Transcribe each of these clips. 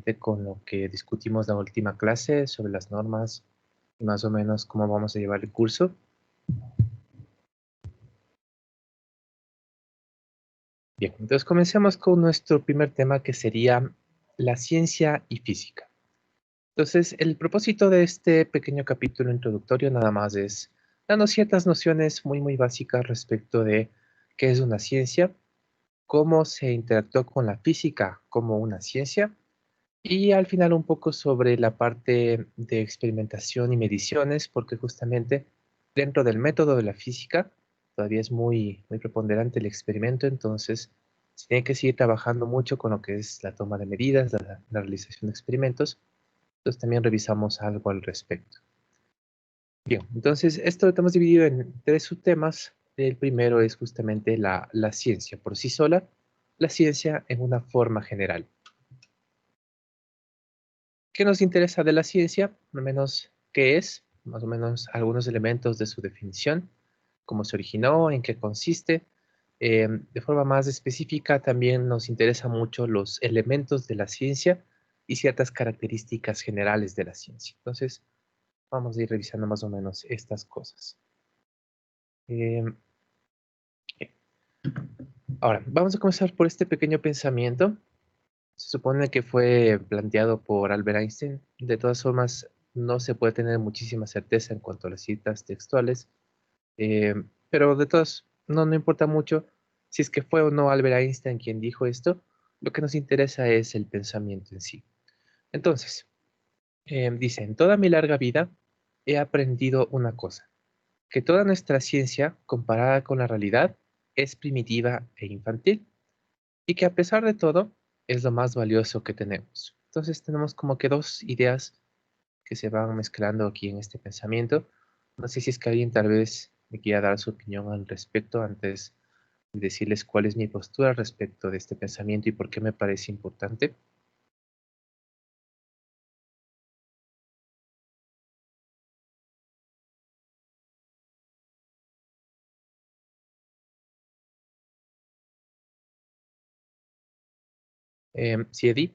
justamente con lo que discutimos la última clase sobre las normas y más o menos cómo vamos a llevar el curso. Bien, entonces comencemos con nuestro primer tema, que sería la ciencia y física. Entonces, el propósito de este pequeño capítulo introductorio nada más es dando ciertas nociones muy básicas respecto de qué es una ciencia, cómo se interactúa con la física como una ciencia, y al final un poco sobre la parte de experimentación y mediciones, porque justamente dentro del método de la física todavía es muy preponderante el experimento. Entonces se tiene que seguir trabajando mucho con lo que es la toma de medidas, la realización de experimentos. Entonces también revisamos algo al respecto. Bien, entonces esto lo hemos dividido en tres subtemas. El primero es justamente la ciencia por sí sola, la ciencia en una forma general. ¿Qué nos interesa de la ciencia? Al menos qué es, más o menos algunos elementos de su definición, cómo se originó, en qué consiste. De forma más específica, también nos interesa mucho los elementos de la ciencia y ciertas características generales de la ciencia. Entonces, vamos a ir revisando más o menos estas cosas. Em, Ahora, vamos a comenzar por este pequeño pensamiento. Se supone que fue planteado por Albert Einstein. De todas formas, no se puede tener muchísima certeza en cuanto a las citas textuales, pero de todas, no importa mucho si es que fue o no Albert Einstein quien dijo esto. Lo que nos interesa es el pensamiento en sí. Entonces, dice: en toda mi larga vida he aprendido una cosa, que toda nuestra ciencia, comparada con la realidad, es primitiva e infantil, y que a pesar de todo es lo más valioso que tenemos. Entonces tenemos como que dos ideas que se van mezclando aquí en este pensamiento. No sé si es que alguien tal vez me quiera dar su opinión al respecto antes de decirles cuál es mi postura respecto de este pensamiento y por qué me parece importante. Sí, Eddie.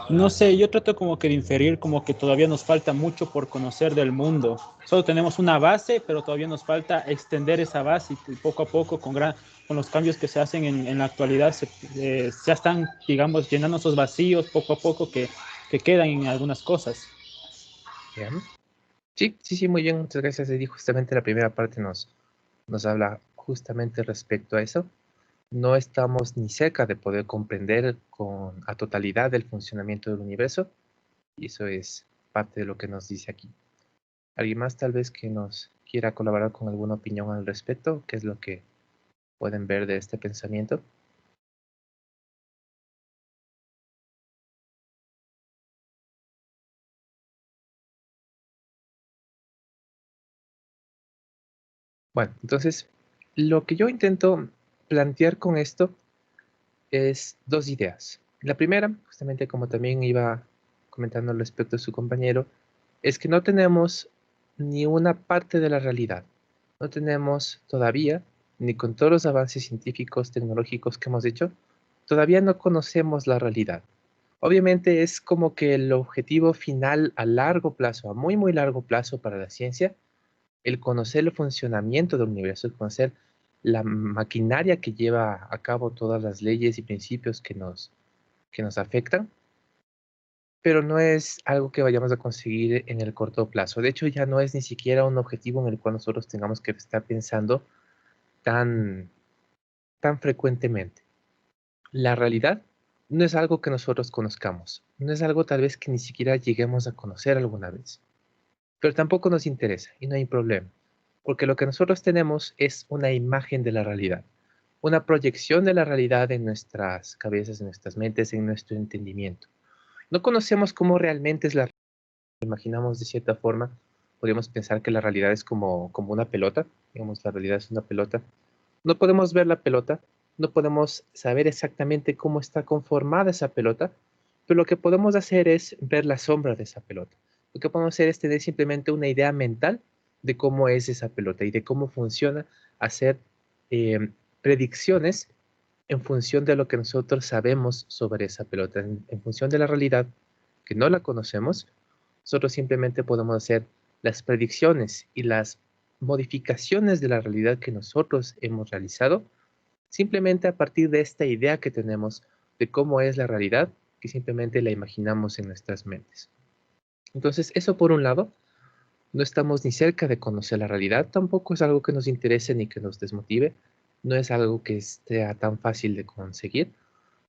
No sé, yo trato como que de inferir como que todavía nos falta mucho por conocer del mundo. Solo tenemos una base, pero todavía nos falta extender esa base y poco a poco con los cambios que se hacen en la actualidad ya están, digamos, llenando esos vacíos poco a poco que quedan en algunas cosas. Bien. Sí, muy bien, muchas gracias, Eddie. Justamente la primera parte nos habla justamente respecto a eso. No estamos ni cerca de poder comprender a totalidad el funcionamiento del universo, y eso es parte de lo que nos dice aquí. ¿Alguien más tal vez que nos quiera colaborar con alguna opinión al respecto? ¿Qué es lo que pueden ver de este pensamiento? Bueno, entonces, lo que yo intento plantear con esto es dos ideas. La primera, justamente como también iba comentando al respecto de su compañero, es que no tenemos ni una parte de la realidad. No tenemos todavía, ni con todos los avances científicos, tecnológicos que hemos hecho, todavía no conocemos la realidad. Obviamente es como que el objetivo final a largo plazo, a muy largo plazo para la ciencia, el conocer el funcionamiento del universo, el conocer la maquinaria que lleva a cabo todas las leyes y principios que nos afectan, pero no es algo que vayamos a conseguir en el corto plazo. De hecho, ya no es ni siquiera un objetivo en el cual nosotros tengamos que estar pensando tan, tan frecuentemente. La realidad no es algo que nosotros conozcamos, no es algo tal vez que ni siquiera lleguemos a conocer alguna vez, pero tampoco nos interesa y no hay problema, porque lo que nosotros tenemos es una imagen de la realidad, una proyección de la realidad en nuestras cabezas, en nuestras mentes, en nuestro entendimiento. No conocemos cómo realmente es la realidad. Imaginamos de cierta forma, podríamos pensar que la realidad es como una pelota, digamos, la realidad es una pelota. No podemos ver la pelota, no podemos saber exactamente cómo está conformada esa pelota, pero lo que podemos hacer es ver la sombra de esa pelota. Lo que podemos hacer es tener simplemente una idea mental de cómo es esa pelota y de cómo funciona, hacer eh, predicciones en función de lo que nosotros sabemos sobre esa pelota, en función de la realidad que no la conocemos, nosotros simplemente podemos hacer las predicciones y las modificaciones de la realidad que nosotros hemos realizado, simplemente a partir de esta idea que tenemos de cómo es la realidad, que simplemente la imaginamos en nuestras mentes. Entonces, eso por un lado, no estamos ni cerca de conocer la realidad, tampoco es algo que nos interese ni que nos desmotive, no es algo que sea tan fácil de conseguir,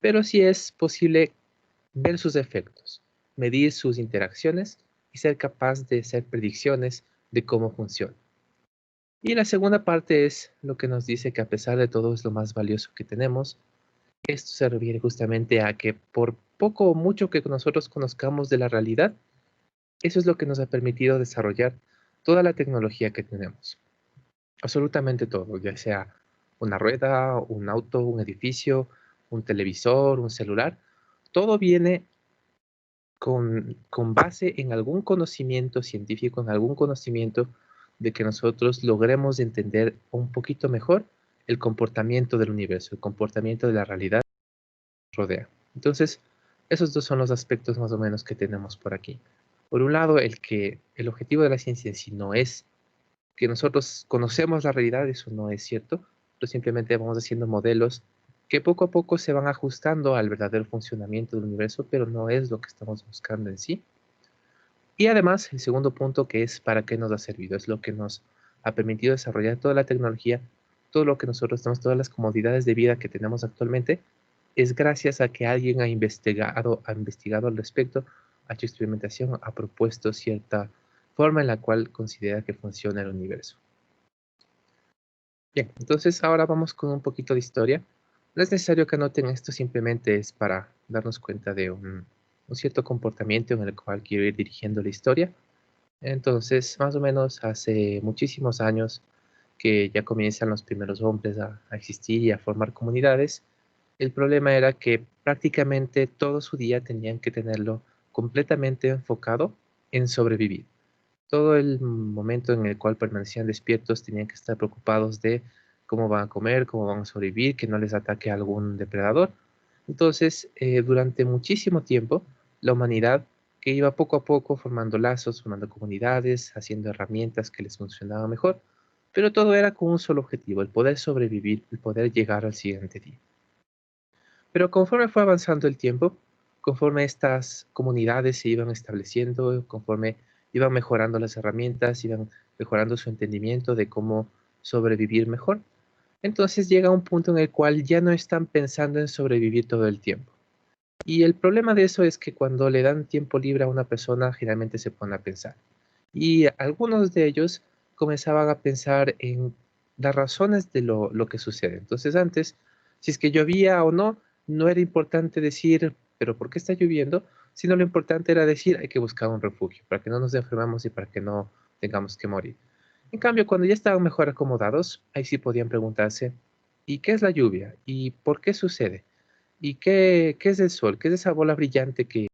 pero sí es posible ver sus efectos, medir sus interacciones y ser capaz de hacer predicciones de cómo funciona. Y la segunda parte es lo que nos dice que a pesar de todo es lo más valioso que tenemos. Esto se refiere justamente a que por poco o mucho que nosotros conozcamos de la realidad, eso es lo que nos ha permitido desarrollar toda la tecnología que tenemos. Absolutamente todo, ya sea una rueda, un auto, un edificio, un televisor, un celular, todo viene con base en algún conocimiento científico, en algún conocimiento de que nosotros logremos entender un poquito mejor el comportamiento del universo, el comportamiento de la realidad que nos rodea. Entonces, esos dos son los aspectos más o menos que tenemos por aquí. Por un lado, el objetivo de la ciencia en sí no es que nosotros conocemos la realidad, eso no es cierto, pero simplemente vamos haciendo modelos que poco a poco se van ajustando al verdadero funcionamiento del universo, pero no es lo que estamos buscando en sí. Y además, el segundo punto que es para qué nos ha servido, es lo que nos ha permitido desarrollar toda la tecnología, todo lo que nosotros tenemos, todas las comodidades de vida que tenemos actualmente, es gracias a que alguien ha investigado al respecto, ha hecho experimentación, ha propuesto cierta forma en la cual considera que funciona el universo. Bien, entonces ahora vamos con un poquito de historia. No es necesario que anoten esto, simplemente es para darnos cuenta de un cierto comportamiento en el cual quiero ir dirigiendo la historia. Entonces, más o menos hace muchísimos años que ya comienzan los primeros hombres a existir y a formar comunidades, el problema era que prácticamente todo su día tenían que tenerlo completamente enfocado en sobrevivir. Todo el momento en el cual permanecían despiertos tenían que estar preocupados de cómo van a comer, cómo van a sobrevivir, que no les ataque algún depredador. Entonces, durante muchísimo tiempo, la humanidad que iba poco a poco formando lazos, formando comunidades, haciendo herramientas que les funcionaban mejor, pero todo era con un solo objetivo, el poder sobrevivir, el poder llegar al siguiente día. Pero conforme fue avanzando el tiempo, conforme estas comunidades se iban estableciendo, conforme iban mejorando las herramientas, iban mejorando su entendimiento de cómo sobrevivir mejor, entonces llega un punto en el cual ya no están pensando en sobrevivir todo el tiempo. Y el problema de eso es que cuando le dan tiempo libre a una persona, generalmente se pone a pensar. Y algunos de ellos comenzaban a pensar en las razones de lo que sucede. Entonces antes, si es que llovía o no, no era importante decir, pero ¿por qué está lloviendo? Sino lo importante era decir, hay que buscar un refugio para que no nos enfermamos y para que no tengamos que morir. En cambio, cuando ya estaban mejor acomodados, ahí sí podían preguntarse, ¿y qué es la lluvia? ¿Y por qué sucede? ¿Y qué es el sol? ¿Qué es esa bola brillante que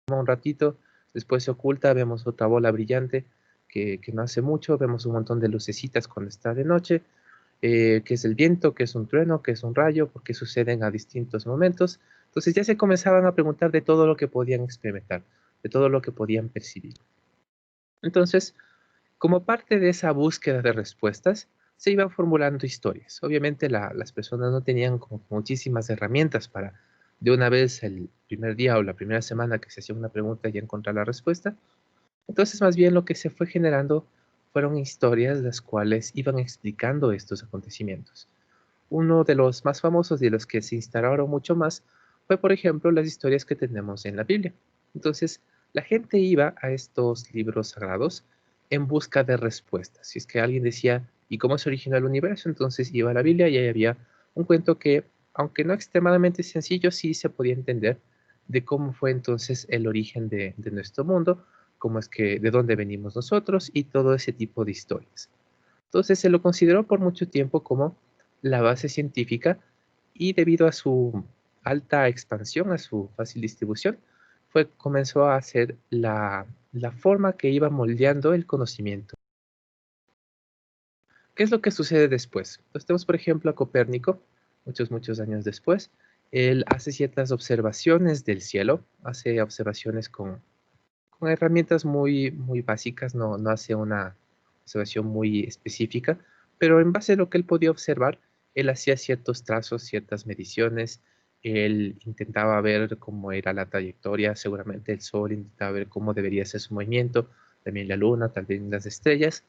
toma un ratito, después se oculta, vemos otra bola brillante que no hace mucho, vemos un montón de lucecitas cuando está de noche, qué es el viento, qué es un trueno, qué es un rayo, por qué suceden a distintos momentos? Entonces ya se comenzaban a preguntar de todo lo que podían experimentar, de todo lo que podían percibir. Entonces, como parte de esa búsqueda de respuestas, se iban formulando historias. Obviamente las personas no tenían como muchísimas herramientas para de una vez el primer día o la primera semana que se hacía una pregunta y encontrar la respuesta. Entonces, más bien lo que se fue generando fueron historias las cuales iban explicando estos acontecimientos. Uno de los más famosos y de los que se instalaron mucho más fue, por ejemplo, las historias que tenemos en la Biblia. Entonces, la gente iba a estos libros sagrados en busca de respuestas. Si es que alguien decía, ¿y cómo se originó el universo? Entonces iba a la Biblia y ahí había un cuento que, aunque no extremadamente sencillo, sí se podía entender de cómo fue entonces el origen de nuestro mundo, cómo es que, de dónde venimos nosotros y todo ese tipo de historias. Entonces se lo consideró por mucho tiempo como la base científica y debido a su alta expansión, a su fácil distribución, comenzó a ser la forma que iba moldeando el conocimiento. ¿Qué es lo que sucede después? Pues tenemos, por ejemplo, a Copérnico. muchos años después, él hace ciertas observaciones del cielo, hace observaciones con herramientas muy básicas, no hace una observación muy específica, pero en base a lo que él podía observar, él hacía ciertos trazos, ciertas mediciones, él intentaba ver cómo era la trayectoria, seguramente el Sol, intentaba ver cómo debería ser su movimiento, también la Luna, también las estrellas.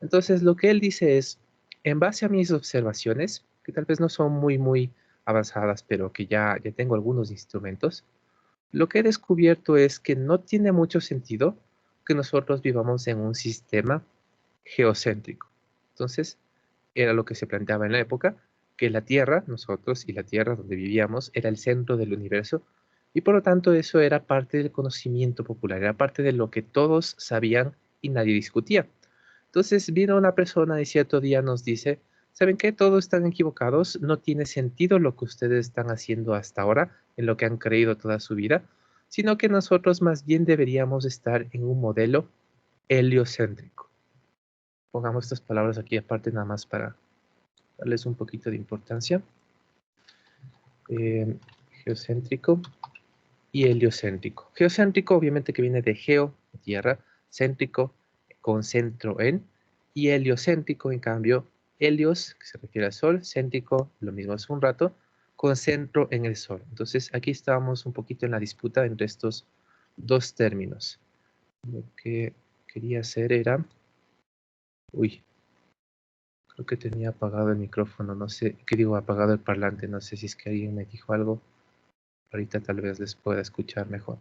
Entonces, lo que él dice es, en base a mis observaciones, que tal vez no son muy avanzadas, pero que ya tengo algunos instrumentos, lo que he descubierto es que no tiene mucho sentido que nosotros vivamos en un sistema geocéntrico. Entonces, era lo que se planteaba en la época, que la Tierra, nosotros y la Tierra donde vivíamos, era el centro del universo, y por lo tanto eso era parte del conocimiento popular, era parte de lo que todos sabían y nadie discutía. Entonces vino una persona y cierto día nos dice, ¿saben qué? Todos están equivocados, no tiene sentido lo que ustedes están haciendo hasta ahora, en lo que han creído toda su vida, sino que nosotros más bien deberíamos estar en un modelo heliocéntrico. Pongamos estas palabras aquí aparte nada más para darles un poquito de importancia. Geocéntrico y heliocéntrico. Geocéntrico obviamente que viene de geo, tierra, céntrico con centro en, y heliocéntrico en cambio, helios, que se refiere al sol, céntrico, lo mismo hace un rato, con centro en el sol. Entonces aquí estábamos un poquito en la disputa entre estos dos términos. Lo que quería hacer era, uy, creo que tenía apagado el micrófono, no sé, ¿qué digo? Apagado el parlante, no sé si es que alguien me dijo algo. Ahorita tal vez les pueda escuchar mejor.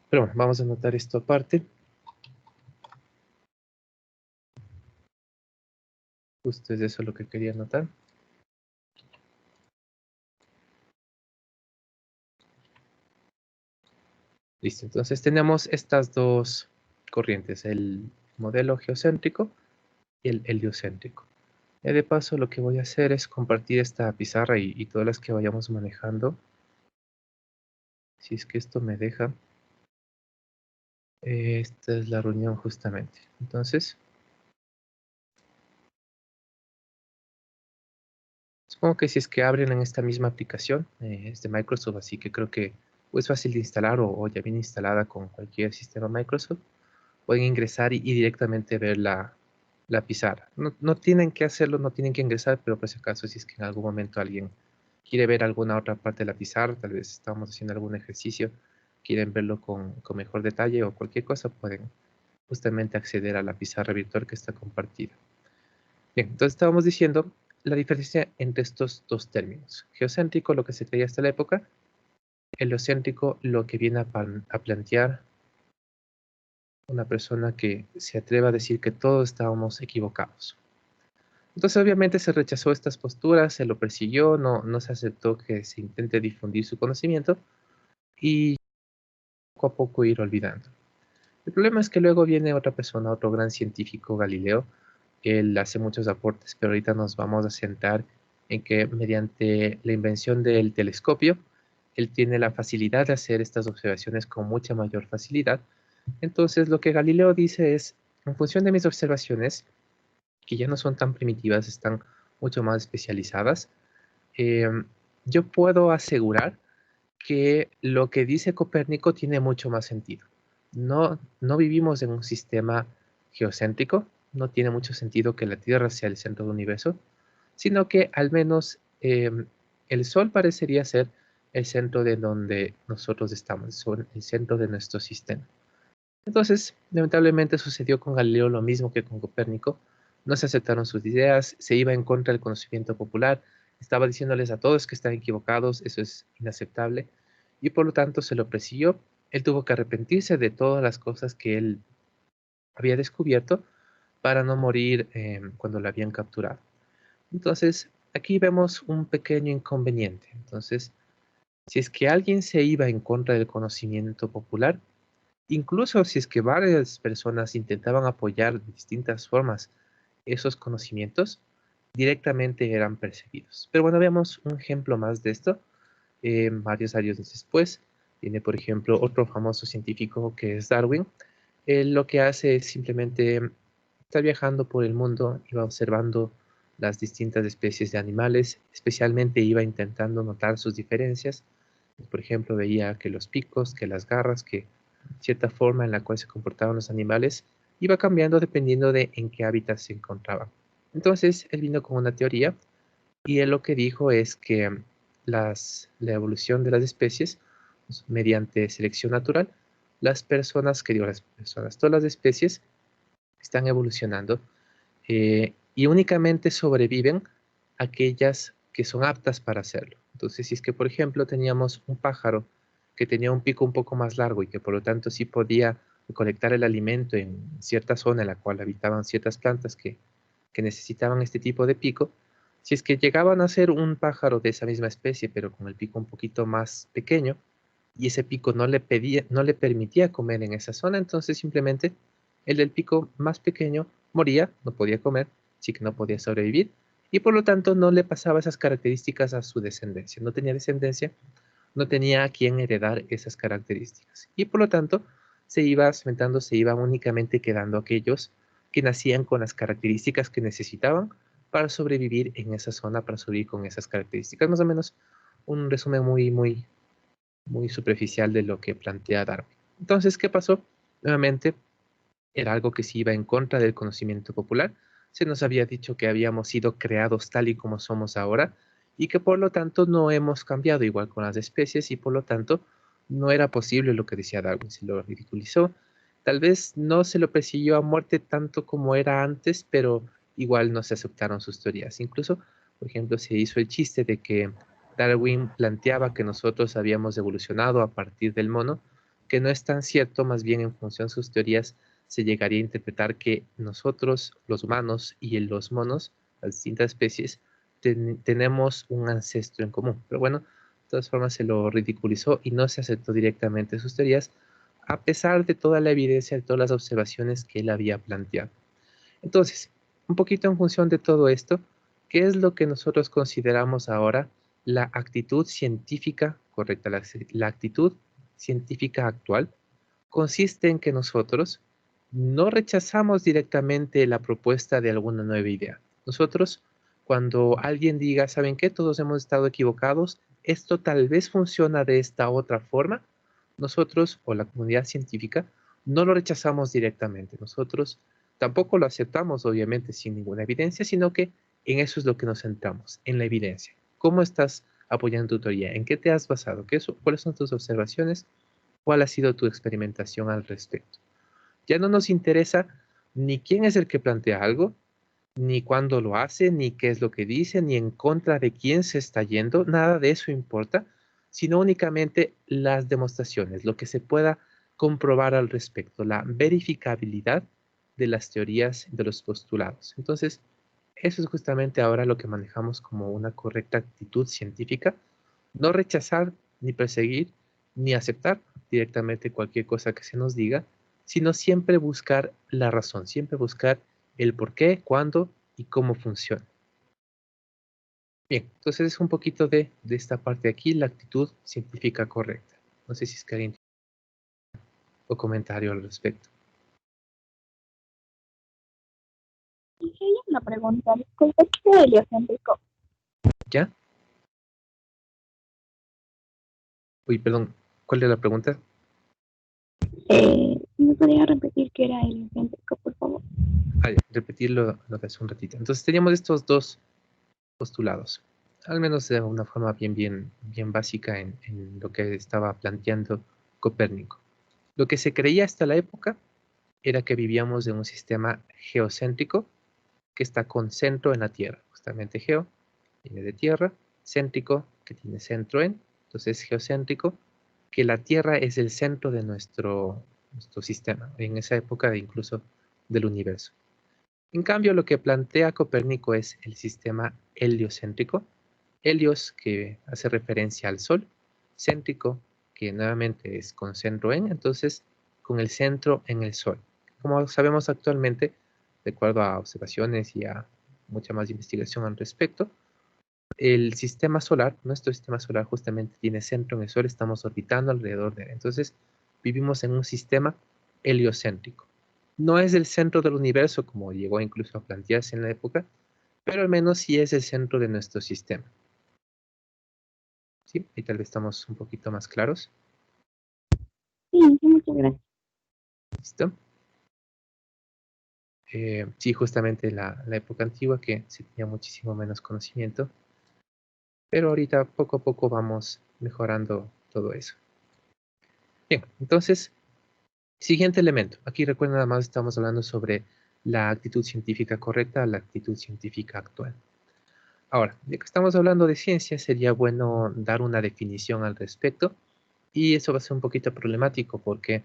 Pero bueno, vamos a anotar esto aparte. Justo es eso lo que quería anotar. Listo, entonces tenemos estas dos corrientes, el modelo geocéntrico y el heliocéntrico. Y de paso lo que voy a hacer es compartir esta pizarra y todas las que vayamos manejando. Si es que esto me deja. Esta es la reunión justamente. Entonces, supongo que si es que abren en esta misma aplicación, es de Microsoft, así que creo que es fácil de instalar o ya viene instalada con cualquier sistema Microsoft. Pueden ingresar y directamente ver la pizarra. No tienen que hacerlo, no tienen que ingresar, pero por si acaso, si es que en algún momento alguien quiere ver alguna otra parte de la pizarra, tal vez estamos haciendo algún ejercicio, quieren verlo con mejor detalle o cualquier cosa, pueden justamente acceder a la pizarra virtual que está compartida. Bien, entonces estábamos diciendo la diferencia entre estos dos términos. Geocéntrico, lo que se creía hasta la época, heliocéntrico, lo que viene a plantear una persona que se atreva a decir que todos estábamos equivocados. Entonces obviamente se rechazó estas posturas, se lo persiguió, no se aceptó que se intente difundir su conocimiento y poco a poco ir olvidando. El problema es que luego viene otra persona, otro gran científico, Galileo. Él hace muchos aportes, pero ahorita nos vamos a centrar en que mediante la invención del telescopio, él tiene la facilidad de hacer estas observaciones con mucha mayor facilidad. Entonces lo que Galileo dice es, en función de mis observaciones, que ya no son tan primitivas, están mucho más especializadas, eh, yo puedo asegurar que lo que dice Copérnico tiene mucho más sentido. No vivimos en un sistema geocéntrico, no tiene mucho sentido que la Tierra sea el centro del universo, sino que al menos el Sol parecería ser el centro de donde nosotros estamos, el centro de nuestro sistema. Entonces, lamentablemente sucedió con Galileo lo mismo que con Copérnico. No se aceptaron sus ideas, se iba en contra del conocimiento popular, estaba diciéndoles a todos que están equivocados, eso es inaceptable, y por lo tanto se lo persiguió. Él tuvo que arrepentirse de todas las cosas que él había descubierto para no morir cuando lo habían capturado. Entonces, aquí vemos un pequeño inconveniente. Entonces, si es que alguien se iba en contra del conocimiento popular, incluso si es que varias personas intentaban apoyar de distintas formas esos conocimientos, directamente eran perseguidos. Pero bueno, veamos un ejemplo más de esto. Varios años después, viene por ejemplo otro famoso científico que es Darwin. Él lo que hace es simplemente estar viajando por el mundo y va observando las distintas especies de animales, especialmente iba intentando notar sus diferencias. Por ejemplo, veía que los picos, que las garras, que cierta forma en la cual se comportaban los animales iba cambiando dependiendo de en qué hábitat se encontraban. Entonces, él vino con una teoría y él lo que dijo es que la evolución de las especies, pues, mediante selección natural, las personas, que digo las personas, todas las especies están evolucionando y únicamente sobreviven aquellas que son aptas para hacerlo. Entonces, si es que, por ejemplo, teníamos un pájaro que tenía un pico un poco más largo y que por lo tanto sí podía recolectar el alimento en cierta zona en la cual habitaban ciertas plantas que necesitaban este tipo de pico, si es que llegaban a ser un pájaro de esa misma especie, pero con el pico un poquito más pequeño, y ese pico no le permitía comer en esa zona, entonces simplemente el del pico más pequeño moría, no podía comer, así que no podía sobrevivir, y por lo tanto no le pasaba esas características a su descendencia. No tenía descendencia, no tenía a quien heredar esas características. Y por lo tanto se iba cementando, se iban únicamente quedando aquellos que nacían con las características que necesitaban para sobrevivir en esa zona, para sobrevivir con esas características. Más o menos un resumen muy superficial de lo que plantea Darwin. Entonces, ¿qué pasó? Nuevamente, era algo que se iba en contra del conocimiento popular. Se nos había dicho que habíamos sido creados tal y como somos ahora y que por lo tanto no hemos cambiado igual con las especies y por lo tanto no era posible lo que decía Darwin. Se lo ridiculizó. Tal vez no se lo persiguió a muerte tanto como era antes, pero igual no se aceptaron sus teorías. Incluso, por ejemplo, se hizo el chiste de que Darwin planteaba que nosotros habíamos evolucionado a partir del mono, que no es tan cierto, más bien en función de sus teorías se llegaría a interpretar que nosotros, los humanos y los monos, las distintas especies, tenemos un ancestro en común. Pero bueno, de todas formas se lo ridiculizó y no se aceptó directamente sus teorías, a pesar de toda la evidencia, de todas las observaciones que él había planteado. Entonces, un poquito en función de todo esto, ¿qué es lo que nosotros consideramos ahora la actitud científica correcta? La actitud científica actual consiste en que nosotros no rechazamos directamente la propuesta de alguna nueva idea. Nosotros, cuando alguien diga, ¿saben qué? Todos hemos estado equivocados, esto tal vez funciona de esta otra forma, nosotros o la comunidad científica no lo rechazamos directamente. Nosotros tampoco lo aceptamos, obviamente, sin ninguna evidencia, sino que en eso es lo que nos centramos, en la evidencia. ¿Cómo estás apoyando tu teoría? ¿En qué te has basado? ¿Cuáles son tus observaciones? ¿Cuál ha sido tu experimentación al respecto? Ya no nos interesa ni quién es el que plantea algo, ni cuándo lo hace, ni qué es lo que dice, ni en contra de quién se está yendo, nada de eso importa, sino únicamente las demostraciones, lo que se pueda comprobar al respecto, la verificabilidad de las teorías, de los postulados. Entonces, eso es justamente ahora lo que manejamos como una correcta actitud científica, no rechazar, ni perseguir, ni aceptar directamente cualquier cosa que se nos diga, sino siempre buscar la razón, siempre buscar el por qué, cuándo y cómo funciona. Bien, entonces es un poquito de esta parte de aquí, la actitud científica correcta. No sé si es que alguien tiene un comentario al respecto. Y hay una pregunta, disculpe, ¿qué es heliocéntrico? ¿Ya? Uy, perdón, ¿cuál es la pregunta? ¿Me podría repetir qué era heliocéntrico, por favor? Ah, ya, repetirlo lo de hace un ratito. Entonces teníamos estos dos postulados, al menos de una forma bien básica en lo que estaba planteando Copérnico. Lo que se creía hasta la época era que vivíamos en un sistema geocéntrico que está con centro en la Tierra. Justamente geo viene de tierra, céntrico que tiene centro en, entonces geocéntrico, que la Tierra es el centro de nuestro sistema, en esa época incluso del universo. En cambio, lo que plantea Copérnico es el sistema heliocéntrico. Helios, que hace referencia al Sol, céntrico, que nuevamente es con centro en, entonces con el centro en el Sol. Como sabemos actualmente, de acuerdo a observaciones y a mucha más investigación al respecto, el sistema solar, nuestro sistema solar justamente tiene centro en el Sol, estamos orbitando alrededor de él. Entonces, vivimos en un sistema heliocéntrico. No es el centro del universo, como llegó incluso a plantearse en la época, pero al menos sí es el centro de nuestro sistema. ¿Sí? Ahí tal vez estamos un poquito más claros. Sí, sí, muchas gracias. ¿Listo? Sí, justamente la época antigua que se tenía muchísimo menos conocimiento, pero ahorita poco a poco vamos mejorando todo eso. Bien, entonces, siguiente elemento. Aquí recuerden, nada más estamos hablando sobre la actitud científica correcta, la actitud científica actual. Ahora, ya que estamos hablando de ciencia, sería bueno dar una definición al respecto, y eso va a ser un poquito problemático porque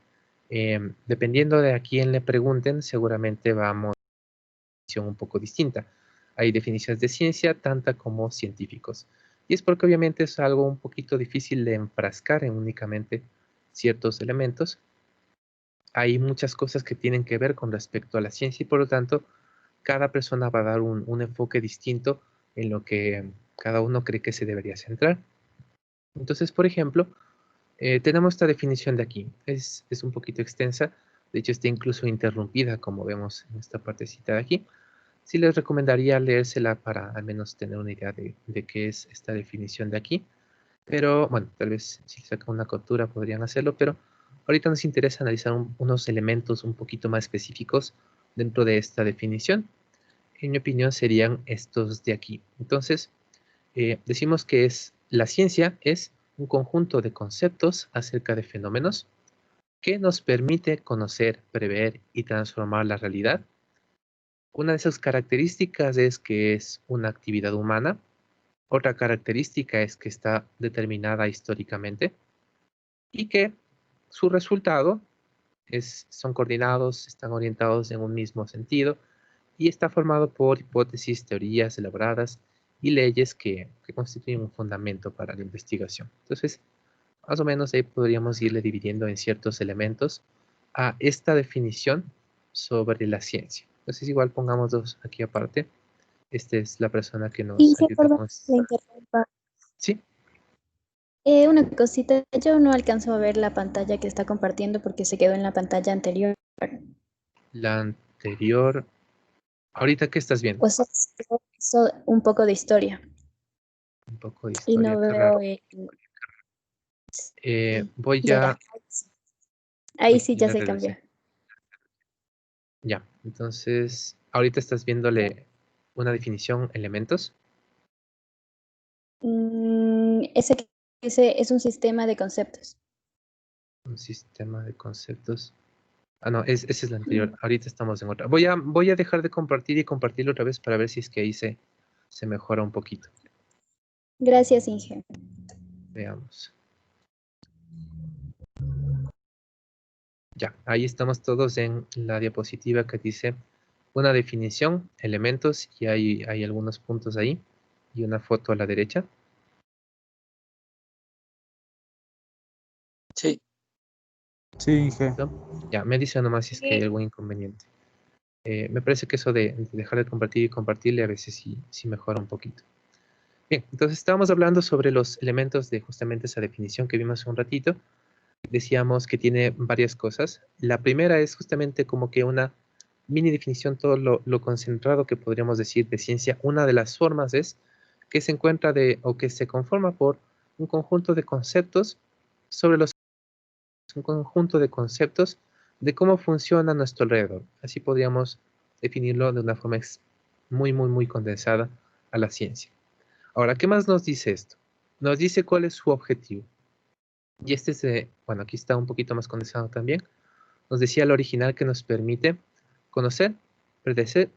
dependiendo de a quién le pregunten, seguramente vamos a una definición un poco distinta. Hay definiciones de ciencia, tanto como científicos. Y es porque obviamente es algo un poquito difícil de enfrascar en únicamente ciertos elementos. Hay muchas cosas que tienen que ver con respecto a la ciencia y por lo tanto cada persona va a dar un enfoque distinto en lo que cada uno cree que se debería centrar. Entonces, por ejemplo, tenemos esta definición de aquí. Es un poquito extensa, de hecho está incluso interrumpida, como vemos en esta partecita de aquí. Sí les recomendaría leérsela para al menos tener una idea de qué es esta definición de aquí. Pero bueno, tal vez si sacan una captura podrían hacerlo, pero ahorita nos interesa analizar unos elementos un poquito más específicos dentro de esta definición. En mi opinión serían estos de aquí. Entonces, decimos que la ciencia es un conjunto de conceptos acerca de fenómenos que nos permite conocer, prever y transformar la realidad. Una de esas características es que es una actividad humana. Otra característica es que está determinada históricamente y que su resultado son coordinados, están orientados en un mismo sentido y está formado por hipótesis, teorías elaboradas y leyes que constituyen un fundamento para la investigación. Entonces, más o menos ahí podríamos irle dividiendo en ciertos elementos a esta definición sobre la ciencia. Entonces, igual pongamos dos aquí aparte. Esta es la persona que Sí, nos sí, ayuda perdón, con... la interrumpa. Sí, Una cosita, yo no alcanzo a ver la pantalla que está compartiendo porque se quedó en la pantalla anterior. la anterior. ¿Ahorita qué estás viendo? O sea, un poco de historia Un poco de y historia, no qué raro. veo. Voy Ya, a... ahí Uy, sí ya ya le se regresé. cambió. Ya, entonces, ahorita estás viéndole una definición, elementos. Ese, ese es un sistema de conceptos. Un sistema de conceptos. Ah, no, ese es la Mm. anterior. Ahorita estamos en otra. Voy a dejar de compartir y compartirlo otra vez para ver si es que ahí se mejora un poquito. Gracias, Inge. Veamos. Ya, ahí estamos todos en la diapositiva que dice una definición, elementos, y hay algunos puntos ahí, y una foto a la derecha. Sí. Sí, Inge. ¿No? Ya, me dice nomás si es que hay algún inconveniente. Me parece que eso de dejar de compartir y compartirle a veces sí mejora un poquito. Bien, entonces estábamos hablando sobre los elementos de justamente esa definición que vimos hace un ratito. Decíamos que tiene varias cosas. La primera es justamente como que una mini definición, todo lo concentrado que podríamos decir de ciencia. Una de las formas es que se encuentra o que se conforma por un conjunto de conceptos sobre los un conjunto de conceptos de cómo funciona nuestro alrededor. Así podríamos definirlo de una forma muy, muy, muy condensada a la ciencia. Ahora, ¿qué más nos dice esto? Nos dice cuál es su objetivo. Y este bueno, aquí está un poquito más condensado también. Nos decía el original que nos permite conocer, predecir,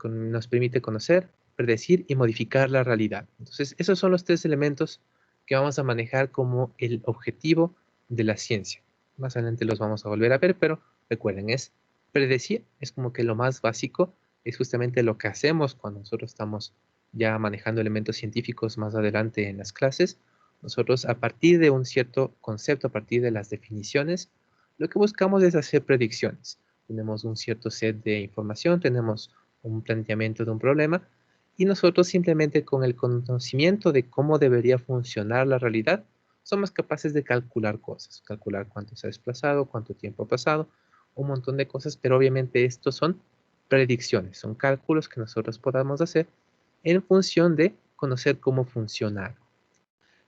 nos permite conocer, predecir y modificar la realidad. Entonces, esos son los tres elementos que vamos a manejar como el objetivo de la ciencia. Más adelante los vamos a volver a ver, pero recuerden, es predecir, es como que lo más básico, es justamente lo que hacemos cuando nosotros estamos ya manejando elementos científicos más adelante en las clases. Nosotros, a partir de un cierto concepto, a partir de las definiciones, lo que buscamos es hacer predicciones. Tenemos un cierto set de información, tenemos un planteamiento de un problema y nosotros simplemente con el conocimiento de cómo debería funcionar la realidad, somos capaces de calcular cosas, calcular cuánto se ha desplazado, cuánto tiempo ha pasado, un montón de cosas, pero obviamente estos son predicciones, son cálculos que nosotros podamos hacer en función de conocer cómo funciona algo.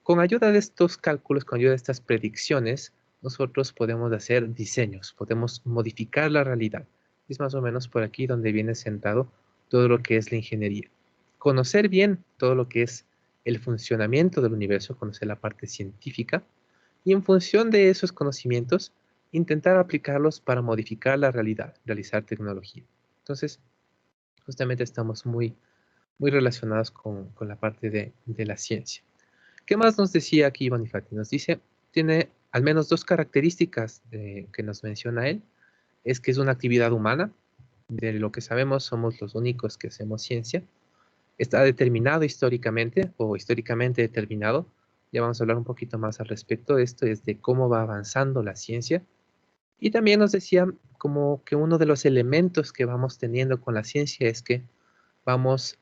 Con ayuda de estos cálculos, con ayuda de estas predicciones, nosotros podemos hacer diseños, podemos modificar la realidad. Es más o menos por aquí donde viene sentado todo lo que es la ingeniería. Conocer bien todo lo que es el funcionamiento del universo, conocer la parte científica, y en función de esos conocimientos, intentar aplicarlos para modificar la realidad, realizar tecnología. Entonces, justamente estamos muy relacionados con la parte de la ciencia. ¿Qué más nos decía aquí Bonifati? Nos dice, tiene al menos dos características que nos menciona él. Es que es una actividad humana. De lo que sabemos, somos los únicos que hacemos ciencia. Está determinado históricamente o históricamente determinado. Ya vamos a hablar un poquito más al respecto de esto, es de cómo va avanzando la ciencia. Y también nos decía como que uno de los elementos que vamos teniendo con la ciencia es que vamos,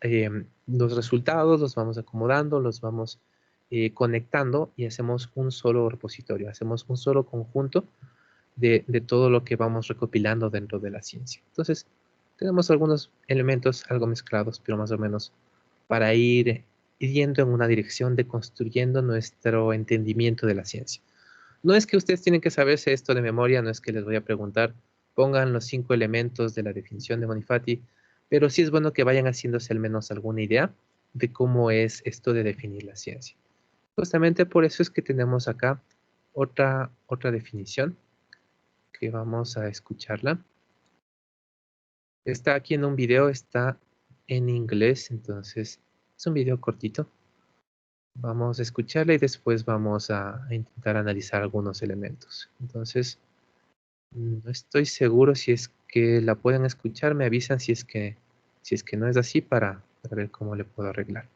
los resultados los vamos acomodando, los vamos conectando y hacemos un solo repositorio, hacemos un solo conjunto de todo lo que vamos recopilando dentro de la ciencia. Entonces, tenemos algunos elementos algo mezclados, pero más o menos para ir yendo en una dirección de construyendo nuestro entendimiento de la ciencia. No es que ustedes tienen que saberse esto de memoria, no es que les voy a preguntar, pongan los 5 elementos de la definición de Bonifati, pero sí es bueno que vayan haciéndose al menos alguna idea de cómo es esto de definir la ciencia. Justamente por eso es que tenemos acá otra definición que vamos a escucharla. Está aquí en un video, está en inglés, entonces es un video cortito. Vamos a escucharla y después vamos a intentar analizar algunos elementos. Entonces, no estoy seguro si es que la pueden escuchar. Me avisan si es que no es así para ver cómo le puedo arreglar.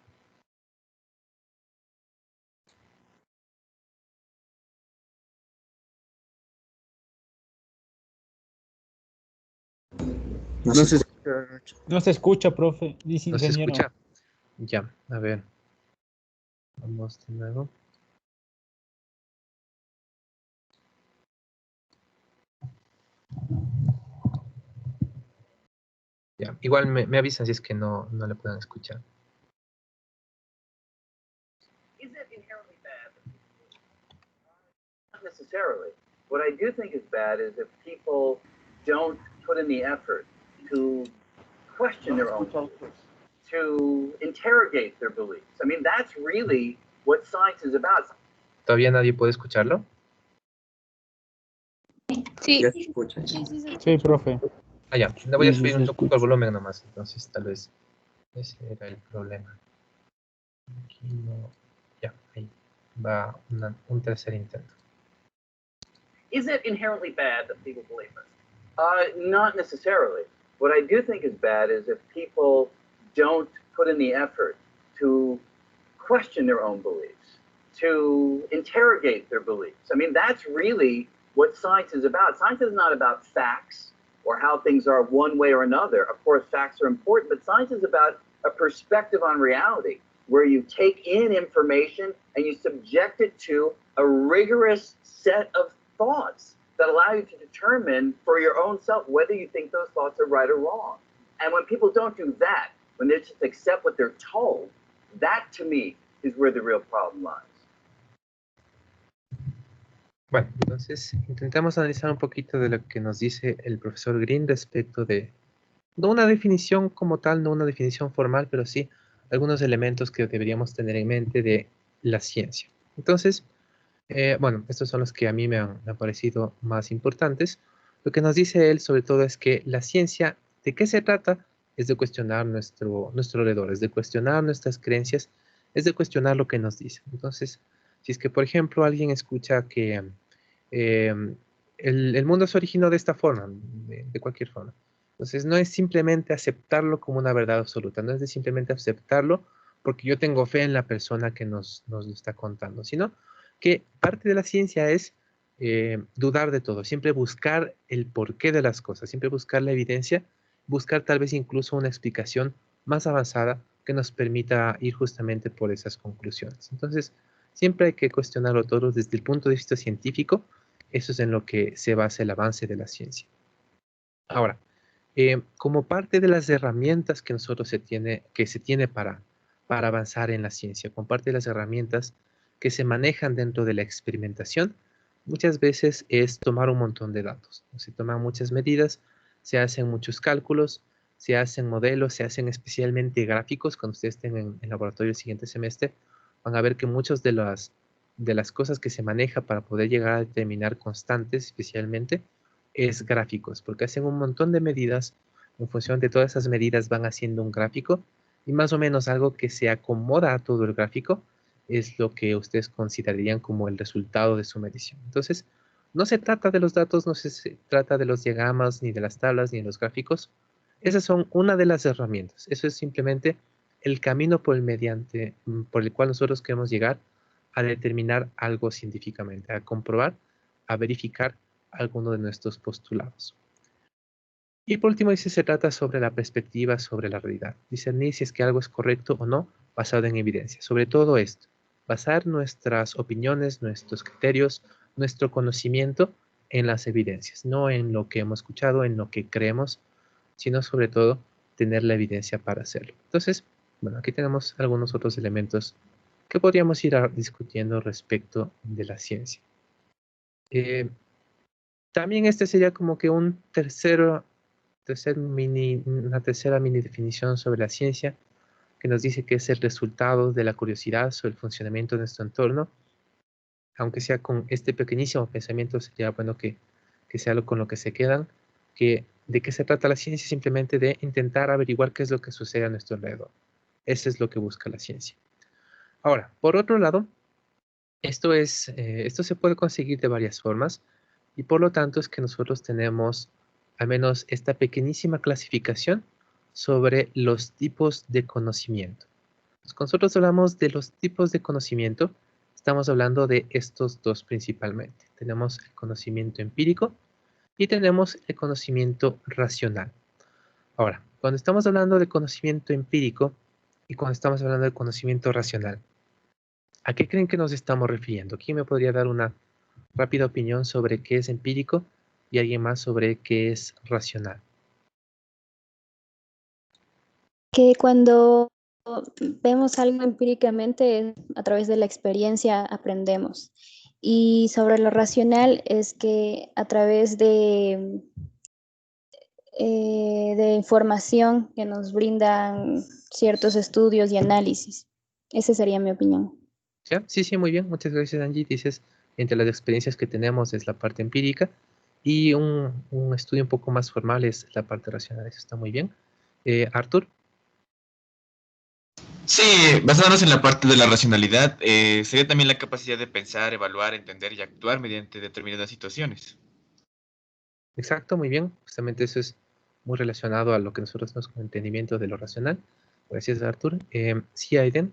No se escucha. No se escucha, profe, dice ¿No se ingeniero. escucha? Ya, a ver. Vamos de nuevo. Ya, igual me avisan si es que no le pueden escuchar. Is it inherently bad? Not necessarily. What I do think is bad is if people don't put in the effort to question their own beliefs, to interrogate their beliefs. I mean, that's really what science is about. ¿Todavía nadie puede escucharlo? Sí. Ya se escucha. Sí, profe. Ah, ya. Le voy a Sí, subir se un poco escucha. el volumen nomás. Entonces, tal vez ese era el problema. Aquí no. Ya, ahí va un tercer intento. Is it inherently bad that people believe this? Not necessarily. What I do think is bad is if people don't put in the effort to question their own beliefs, to interrogate their beliefs. I mean, that's really what science is about. Science is not about facts or how things are one way or another. Of course, facts are important, but science is about a perspective on reality where you take in information and you subject it to a rigorous set of thoughts that allow you to determine for your own self whether you think those thoughts are right or wrong. And when people don't do that, when they just accept what they're told, that to me is where the real problem lies. Bueno, entonces intentamos analizar un poquito de lo que nos dice el profesor Green respecto de, no una definición como tal, no una definición formal, pero sí algunos elementos que deberíamos tener en mente de la ciencia. Entonces, bueno, estos son los que a mí me han parecido más importantes. Lo que nos dice él sobre todo es que la ciencia, ¿de qué se trata? Es de cuestionar nuestro alrededor, es de cuestionar nuestras creencias, es de cuestionar lo que nos dice. Entonces, si es que, por ejemplo, alguien escucha que el mundo se originó de esta forma, de cualquier forma. Entonces, no es simplemente aceptarlo como una verdad absoluta, no es de simplemente aceptarlo porque yo tengo fe en la persona que nos lo está contando, sino que parte de la ciencia es dudar de todo, siempre buscar el porqué de las cosas, siempre buscar la evidencia, buscar tal vez incluso una explicación más avanzada que nos permita ir justamente por esas conclusiones. Entonces, siempre hay que cuestionarlo todo desde el punto de vista científico. Eso es en lo que se basa el avance de la ciencia. Ahora, como parte de las herramientas que se tiene para avanzar en la ciencia, como parte de las herramientas que se manejan dentro de la experimentación, muchas veces es tomar un montón de datos. Se toman muchas medidas, se hacen muchos cálculos, se hacen modelos, se hacen especialmente gráficos. Cuando ustedes estén en laboratorio el siguiente semestre, van a ver que muchas de las cosas que se maneja para poder llegar a determinar constantes, especialmente, es gráficos, porque hacen un montón de medidas. En función de todas esas medidas van haciendo un gráfico y más o menos algo que se acomoda a todo el gráfico es lo que ustedes considerarían como el resultado de su medición. Entonces, no se trata de los datos, no se trata de los diagramas, ni de las tablas, ni de los gráficos. Esas son una de las herramientas. Eso es simplemente el camino por el cual nosotros queremos llegar a determinar algo científicamente, a comprobar, a verificar alguno de nuestros postulados. Y por último dice, se trata sobre la perspectiva sobre la realidad. Discernir si es que algo es correcto o no, basado en evidencia. Sobre todo esto, basar nuestras opiniones, nuestros criterios, nuestro conocimiento en las evidencias, no en lo que hemos escuchado, en lo que creemos, sino sobre todo tener la evidencia para hacerlo. Entonces, bueno, aquí tenemos algunos otros elementos que podríamos ir discutiendo respecto de la ciencia. También este sería como que una tercera mini definición sobre la ciencia, que nos dice que es el resultado de la curiosidad sobre el funcionamiento de nuestro entorno. Aunque sea con este pequeñísimo pensamiento, sería bueno que sea con lo que se quedan, ¿de qué se trata la ciencia? Simplemente de intentar averiguar qué es lo que sucede a nuestro alrededor. Eso es lo que busca la ciencia. Ahora, por otro lado, esto se puede conseguir de varias formas, y por lo tanto es que nosotros tenemos al menos esta pequeñísima clasificación sobre los tipos de conocimiento. Cuando nosotros hablamos de los tipos de conocimiento, estamos hablando de estos dos principalmente. Tenemos el conocimiento empírico y tenemos el conocimiento racional. Ahora, cuando estamos hablando de conocimiento empírico y cuando estamos hablando de conocimiento racional, ¿a qué creen que nos estamos refiriendo? ¿Quién me podría dar una rápida opinión sobre qué es empírico y alguien más sobre qué es racional? Que cuando vemos algo empíricamente, a través de la experiencia aprendemos. Y sobre lo racional es que a través de información que nos brindan ciertos estudios y análisis. Esa sería mi opinión. ¿Ya? Sí, muy bien. Muchas gracias, Angie. Dices, entre las experiencias que tenemos es la parte empírica y un estudio un poco más formal es la parte racional. Eso está muy bien. Arthur. Sí, basándonos en la parte de la racionalidad, sería también la capacidad de pensar, evaluar, entender y actuar mediante determinadas situaciones. Exacto, muy bien. Justamente eso es muy relacionado a lo que nosotros tenemos como entendimiento de lo racional. Gracias, Arthur. Sí, Aiden.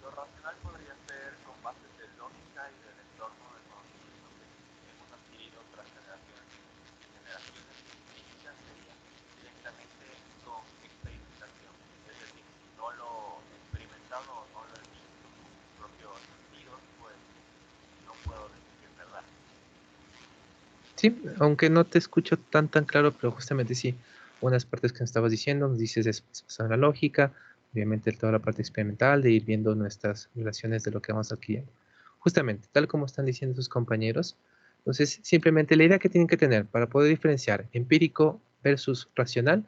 Lo racional podría ser con bases de lógica y del entorno de conocimiento que hemos adquirido tras generaciones y generaciones. Física sería directamente con experimentación, es decir, si no lo he experimentado o no lo he visto con mis propios sentidos, pues no puedo decir que es verdad. Sí, aunque no te escucho tan claro, pero justamente sí, unas partes que nos estabas diciendo, nos dices es basado en la lógica, obviamente toda la parte experimental, de ir viendo nuestras relaciones de lo que vamos adquiriendo. Justamente, tal como están diciendo sus compañeros, entonces simplemente la idea que tienen que tener para poder diferenciar empírico versus racional,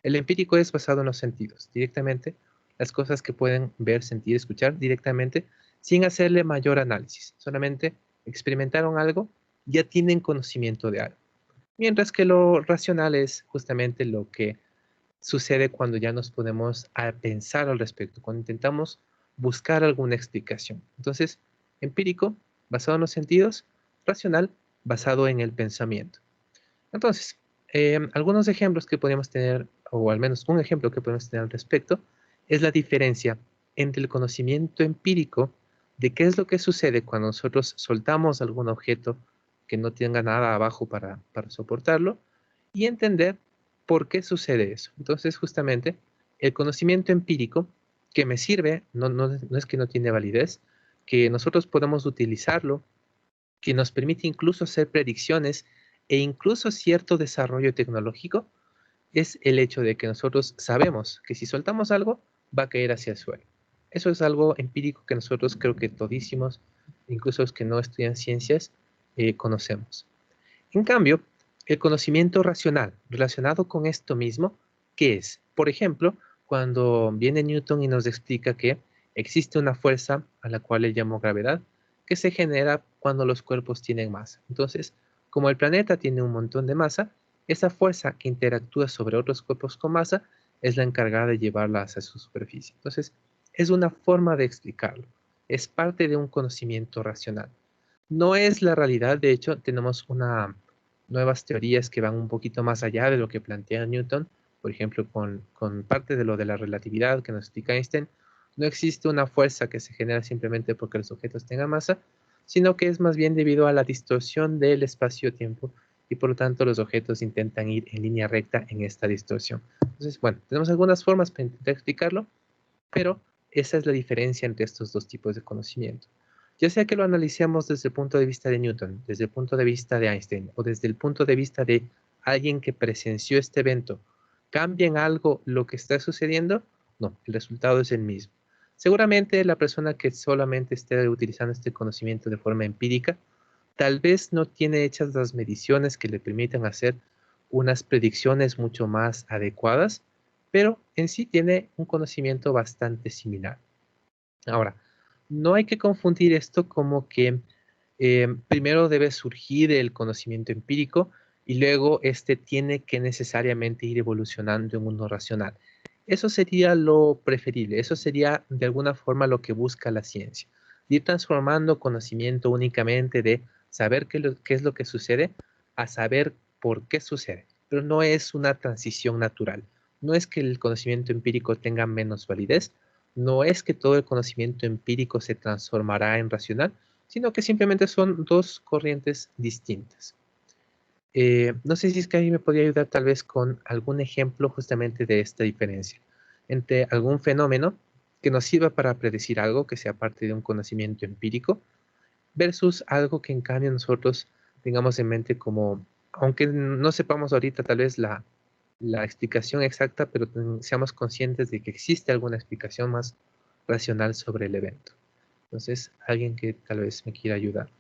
el empírico es basado en los sentidos, directamente las cosas que pueden ver, sentir, escuchar directamente, sin hacerle mayor análisis, solamente experimentaron algo, ya tienen conocimiento de algo. Mientras que lo racional es justamente lo que sucede cuando ya nos ponemos a pensar al respecto, cuando intentamos buscar alguna explicación. Entonces, empírico, basado en los sentidos, racional, basado en el pensamiento. Entonces, algunos ejemplos que podemos tener, o al menos un ejemplo que podemos tener al respecto, es la diferencia entre el conocimiento empírico de qué es lo que sucede cuando nosotros soltamos algún objeto que no tenga nada abajo para soportarlo, y entender por qué sucede eso. Entonces, justamente, el conocimiento empírico que me sirve, no es que no tiene validez, que nosotros podemos utilizarlo, que nos permite incluso hacer predicciones e incluso cierto desarrollo tecnológico es el hecho de que nosotros sabemos que si soltamos algo, va a caer hacia el suelo. Eso es algo empírico que nosotros creo que todísimos, incluso los que no estudian ciencias, conocemos. En cambio, el conocimiento racional relacionado con esto mismo, ¿qué es? Por ejemplo, cuando viene Newton y nos explica que existe una fuerza a la cual le llamo gravedad, que se genera cuando los cuerpos tienen masa. Entonces, como el planeta tiene un montón de masa, esa fuerza que interactúa sobre otros cuerpos con masa es la encargada de llevarlas a su superficie. Entonces, es una forma de explicarlo. Es parte de un conocimiento racional. No es la realidad, de hecho, tenemos nuevas teorías que van un poquito más allá de lo que plantea Newton, por ejemplo, con parte de lo de la relatividad que nos explica Einstein. No existe una fuerza que se genera simplemente porque los objetos tengan masa, sino que es más bien debido a la distorsión del espacio-tiempo y por lo tanto los objetos intentan ir en línea recta en esta distorsión. Entonces, bueno, tenemos algunas formas para intentar explicarlo, pero esa es la diferencia entre estos dos tipos de conocimiento. Ya sea que lo analicemos desde el punto de vista de Newton, desde el punto de vista de Einstein o desde el punto de vista de alguien que presenció este evento, ¿cambia en algo lo que está sucediendo? No, el resultado es el mismo. Seguramente la persona que solamente esté utilizando este conocimiento de forma empírica, tal vez no tiene hechas las mediciones que le permitan hacer unas predicciones mucho más adecuadas, pero en sí tiene un conocimiento bastante similar. Ahora, no hay que confundir esto como que primero debe surgir el conocimiento empírico y luego este tiene que necesariamente ir evolucionando en uno racional. Eso sería lo preferible, eso sería de alguna forma lo que busca la ciencia. Ir transformando conocimiento únicamente de saber qué es lo que sucede a saber por qué sucede. Pero no es una transición natural. No es que el conocimiento empírico tenga menos validez, no es que todo el conocimiento empírico se transformará en racional, sino que simplemente son dos corrientes distintas. No sé si es que a mí me podría ayudar tal vez con algún ejemplo justamente de esta diferencia entre algún fenómeno que nos sirva para predecir algo que sea parte de un conocimiento empírico versus algo que en cambio nosotros tengamos en mente como, aunque no sepamos ahorita tal vez la explicación exacta, pero seamos conscientes de que existe alguna explicación más racional sobre el evento. Entonces, alguien que tal vez me quiera ayudar.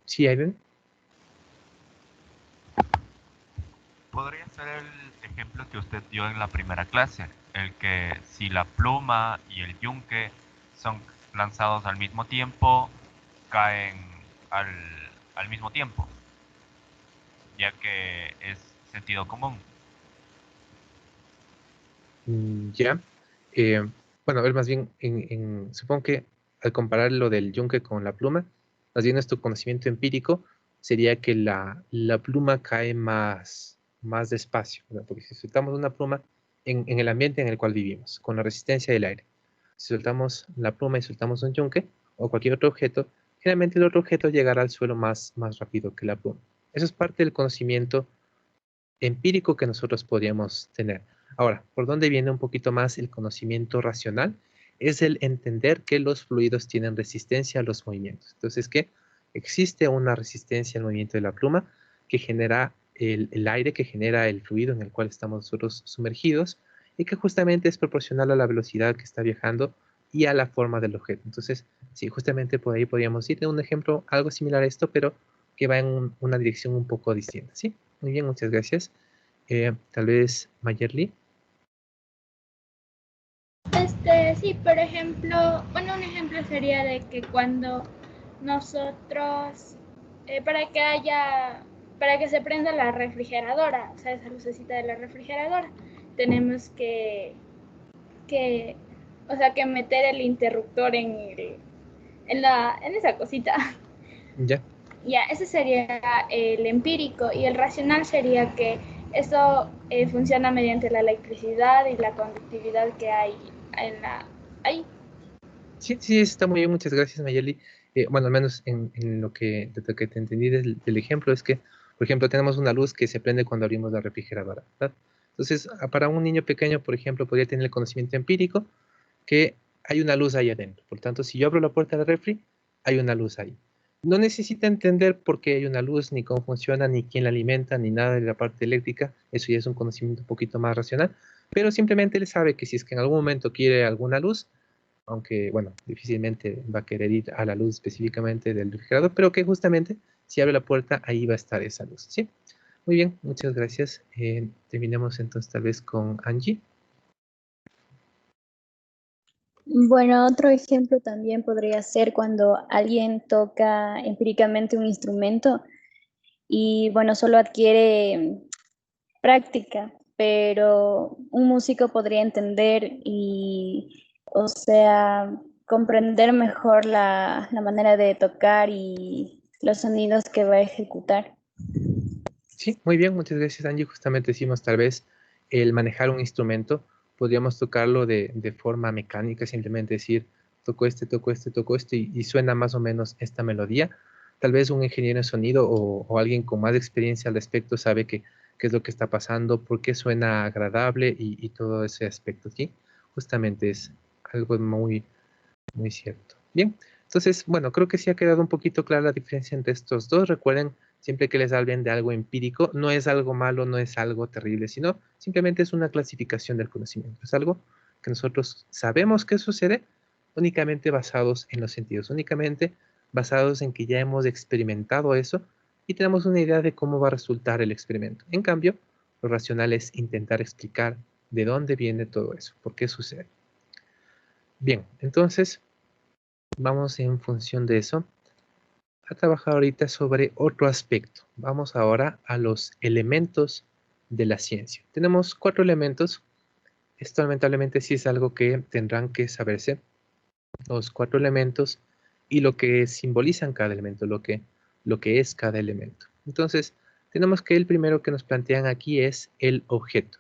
Sí, Aiden. Podría ser el ejemplo que usted dio en la primera clase, el que si la pluma y el yunque son lanzados al mismo tiempo, caen al, al mismo tiempo, ya que es sentido común. Ya. Eh, bueno, a ver, más bien, supongo que al comparar lo del yunque con la pluma, más bien nuestro conocimiento empírico sería que la pluma cae más despacio, ¿verdad? Porque si soltamos una pluma en el ambiente en el cual vivimos, con la resistencia del aire, si soltamos la pluma y soltamos un yunque o cualquier otro objeto, generalmente el otro objeto llegará al suelo más rápido que la pluma. Eso es parte del conocimiento empírico que nosotros podríamos tener. Ahora, ¿por dónde viene un poquito más el conocimiento racional? Es el entender que los fluidos tienen resistencia a los movimientos. Entonces, que existe una resistencia al movimiento de la pluma que genera el aire, que genera el fluido en el cual estamos nosotros sumergidos y que justamente es proporcional a la velocidad que está viajando y a la forma del objeto. Entonces, sí, justamente por ahí podríamos ir de un ejemplo algo similar a esto, pero que va en una dirección un poco distinta, ¿sí? Muy bien, muchas gracias. Tal vez Mayerly. Sí, por ejemplo, bueno, un ejemplo sería de que cuando nosotros, para que se prenda la refrigeradora, o sea, esa lucecita de la refrigeradora, tenemos que, o sea, que meter el interruptor en esa cosita. Ya. Ya, ese sería el empírico y el racional sería que eso funciona mediante la electricidad y la conductividad que hay ahí. Sí, sí, está muy bien, muchas gracias, Mayerly. Bueno, al menos en lo de lo que te entendí del ejemplo es que, por ejemplo, tenemos una luz que se prende cuando abrimos la refrigeradora, ¿verdad? Entonces, para un niño pequeño, por ejemplo, podría tener el conocimiento empírico que hay una luz ahí adentro. Por tanto, si yo abro la puerta del refri, hay una luz ahí. No necesita entender por qué hay una luz, ni cómo funciona, ni quién la alimenta, ni nada de la parte eléctrica. Eso ya es un conocimiento un poquito más racional. Pero simplemente él sabe que si es que en algún momento quiere alguna luz, aunque, bueno, difícilmente va a querer ir a la luz específicamente del refrigerador, pero que justamente si abre la puerta, ahí va a estar esa luz, ¿sí? Muy bien, muchas gracias. Terminemos entonces tal vez con Angie. Bueno, otro ejemplo también podría ser cuando alguien toca empíricamente un instrumento y bueno, solo adquiere práctica, pero un músico podría entender y, o sea, comprender mejor la manera de tocar y los sonidos que va a ejecutar. Sí, muy bien, muchas gracias Angie. Justamente decimos tal vez el manejar un instrumento, podríamos tocarlo de forma mecánica, simplemente decir, toco este, y suena más o menos esta melodía. Tal vez un ingeniero en sonido o alguien con más experiencia al respecto sabe qué es lo que está pasando, por qué suena agradable y todo ese aspecto, ¿sí? Justamente es algo muy, muy cierto. Bien, entonces, bueno, creo que sí ha quedado un poquito clara la diferencia entre estos dos. Recuerden, siempre que les hablen de algo empírico, no es algo malo, no es algo terrible, sino simplemente es una clasificación del conocimiento. Es algo que nosotros sabemos que sucede únicamente basados en los sentidos, únicamente basados en que ya hemos experimentado eso y tenemos una idea de cómo va a resultar el experimento. En cambio, lo racional es intentar explicar de dónde viene todo eso, por qué sucede. Bien, entonces vamos en función de eso a trabajar ahorita sobre otro aspecto. Vamos ahora a los elementos de la ciencia. Tenemos 4 elementos. Esto lamentablemente sí es algo que tendrán que saberse. Los 4 elementos y lo que simbolizan cada elemento, lo que es cada elemento. Entonces, tenemos que el primero que nos plantean aquí es el objeto.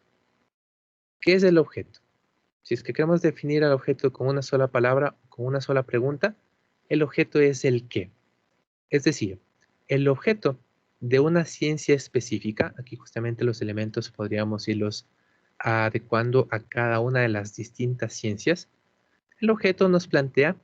¿Qué es el objeto? Si es que queremos definir al objeto con una sola palabra, con una sola pregunta, el objeto es el qué. Es decir, el objeto de una ciencia específica, aquí justamente los elementos podríamos irlos adecuando a cada una de las distintas ciencias, el objeto nos plantea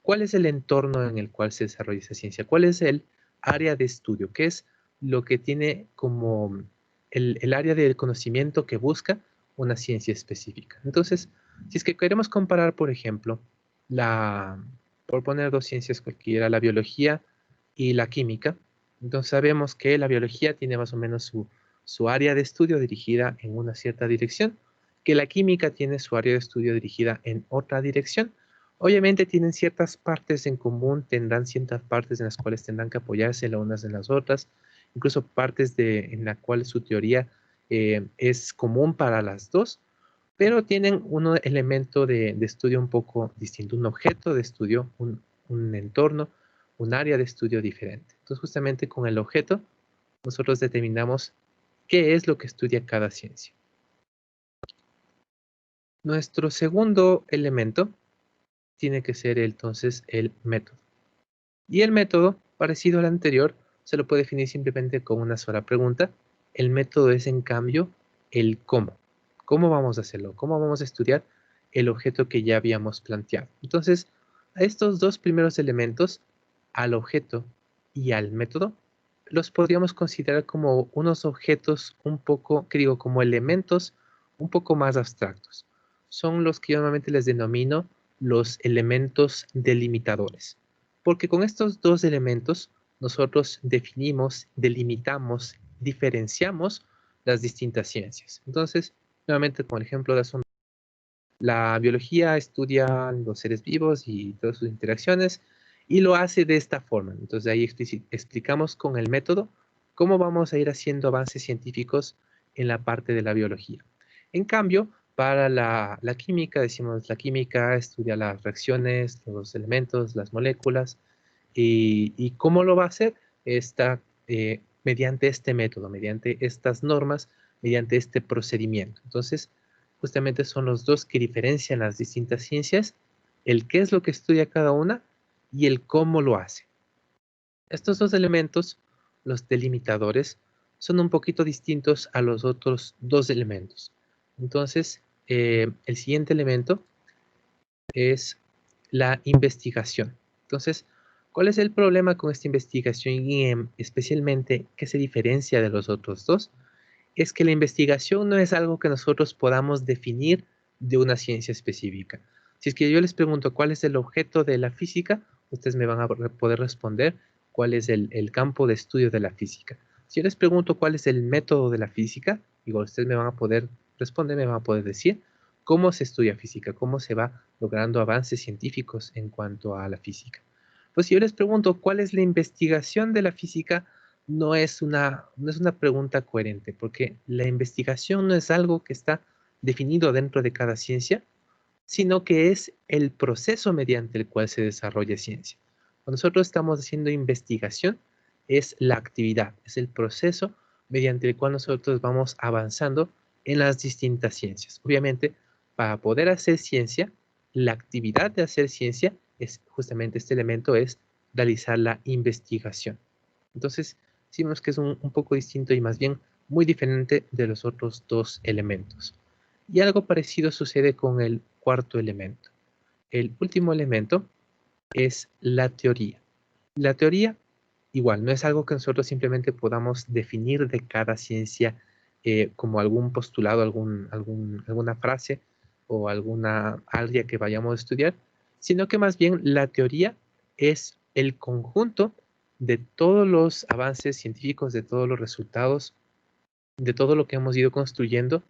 cuál es el entorno en el cual se desarrolla esa ciencia, cuál es el área de estudio, qué es lo que tiene como el área de conocimiento que busca una ciencia específica. Entonces, si es que queremos comparar, por ejemplo, por poner 2 ciencias cualquiera, la biología y la química, entonces sabemos que la biología tiene más o menos su área de estudio dirigida en una cierta dirección, que la química tiene su área de estudio dirigida en otra dirección. Obviamente tienen ciertas partes en común, tendrán ciertas partes en las cuales tendrán que apoyarse las unas en las otras, incluso partes en la cual su teoría es común para las dos, pero tienen un elemento de estudio un poco distinto, un objeto de estudio, un entorno, un área de estudio diferente. Entonces, justamente con el objeto, nosotros determinamos qué es lo que estudia cada ciencia. Nuestro segundo elemento tiene que ser entonces el método. Y el método, parecido al anterior, se lo puede definir simplemente con una sola pregunta. El método es, en cambio, el cómo. ¿Cómo vamos a hacerlo? ¿Cómo vamos a estudiar el objeto que ya habíamos planteado? Entonces, a estos 2 primeros elementos, al objeto y al método, los podríamos considerar como unos objetos un poco, que digo, como elementos un poco más abstractos. Son los que yo normalmente les denomino los elementos delimitadores. Porque con estos 2 elementos nosotros definimos, delimitamos, diferenciamos las distintas ciencias. Entonces, nuevamente con el ejemplo de la biología estudia los seres vivos y todas sus interacciones y lo hace de esta forma. Entonces ahí explicamos con el método cómo vamos a ir haciendo avances científicos en la parte de la biología. En cambio, para la química, decimos la química estudia las reacciones, los elementos, las moléculas, y cómo lo va a hacer está mediante este método, mediante estas normas, mediante este procedimiento. Entonces, justamente son los 2 que diferencian las distintas ciencias, el qué es lo que estudia cada una y el cómo lo hace. Estos 2 elementos, los delimitadores, son un poquito distintos a los otros 2 elementos. Entonces, el siguiente elemento es la investigación. Entonces, ¿cuál es el problema con esta investigación y especialmente qué se diferencia de los otros dos? Es que la investigación no es algo que nosotros podamos definir de una ciencia específica. Si es que yo les pregunto cuál es el objeto de la física, ustedes me van a poder responder cuál es el campo de estudio de la física. Si yo les pregunto cuál es el método de la física, igual ustedes me van a poder responder, me van a poder decir cómo se estudia física, cómo se va logrando avances científicos en cuanto a la física. Pues si yo les pregunto cuál es la investigación de la física, no es una pregunta coherente, porque la investigación no es algo que está definido dentro de cada ciencia, sino que es el proceso mediante el cual se desarrolla ciencia. Cuando nosotros estamos haciendo investigación, es la actividad, es el proceso mediante el cual nosotros vamos avanzando en las distintas ciencias. Obviamente, para poder hacer ciencia, la actividad de hacer ciencia es justamente este elemento, es realizar la investigación. Entonces, sí vemos que es un poco distinto y más bien muy diferente de los otros dos elementos. Y algo parecido sucede con el cuarto elemento. El último elemento es la teoría. La teoría, igual, no es algo que nosotros simplemente podamos definir de cada ciencia como algún postulado, alguna frase o alguna área que vayamos a estudiar, sino que más bien la teoría es el conjunto de todos los avances científicos, de todos los resultados, de todo lo que hemos ido construyendo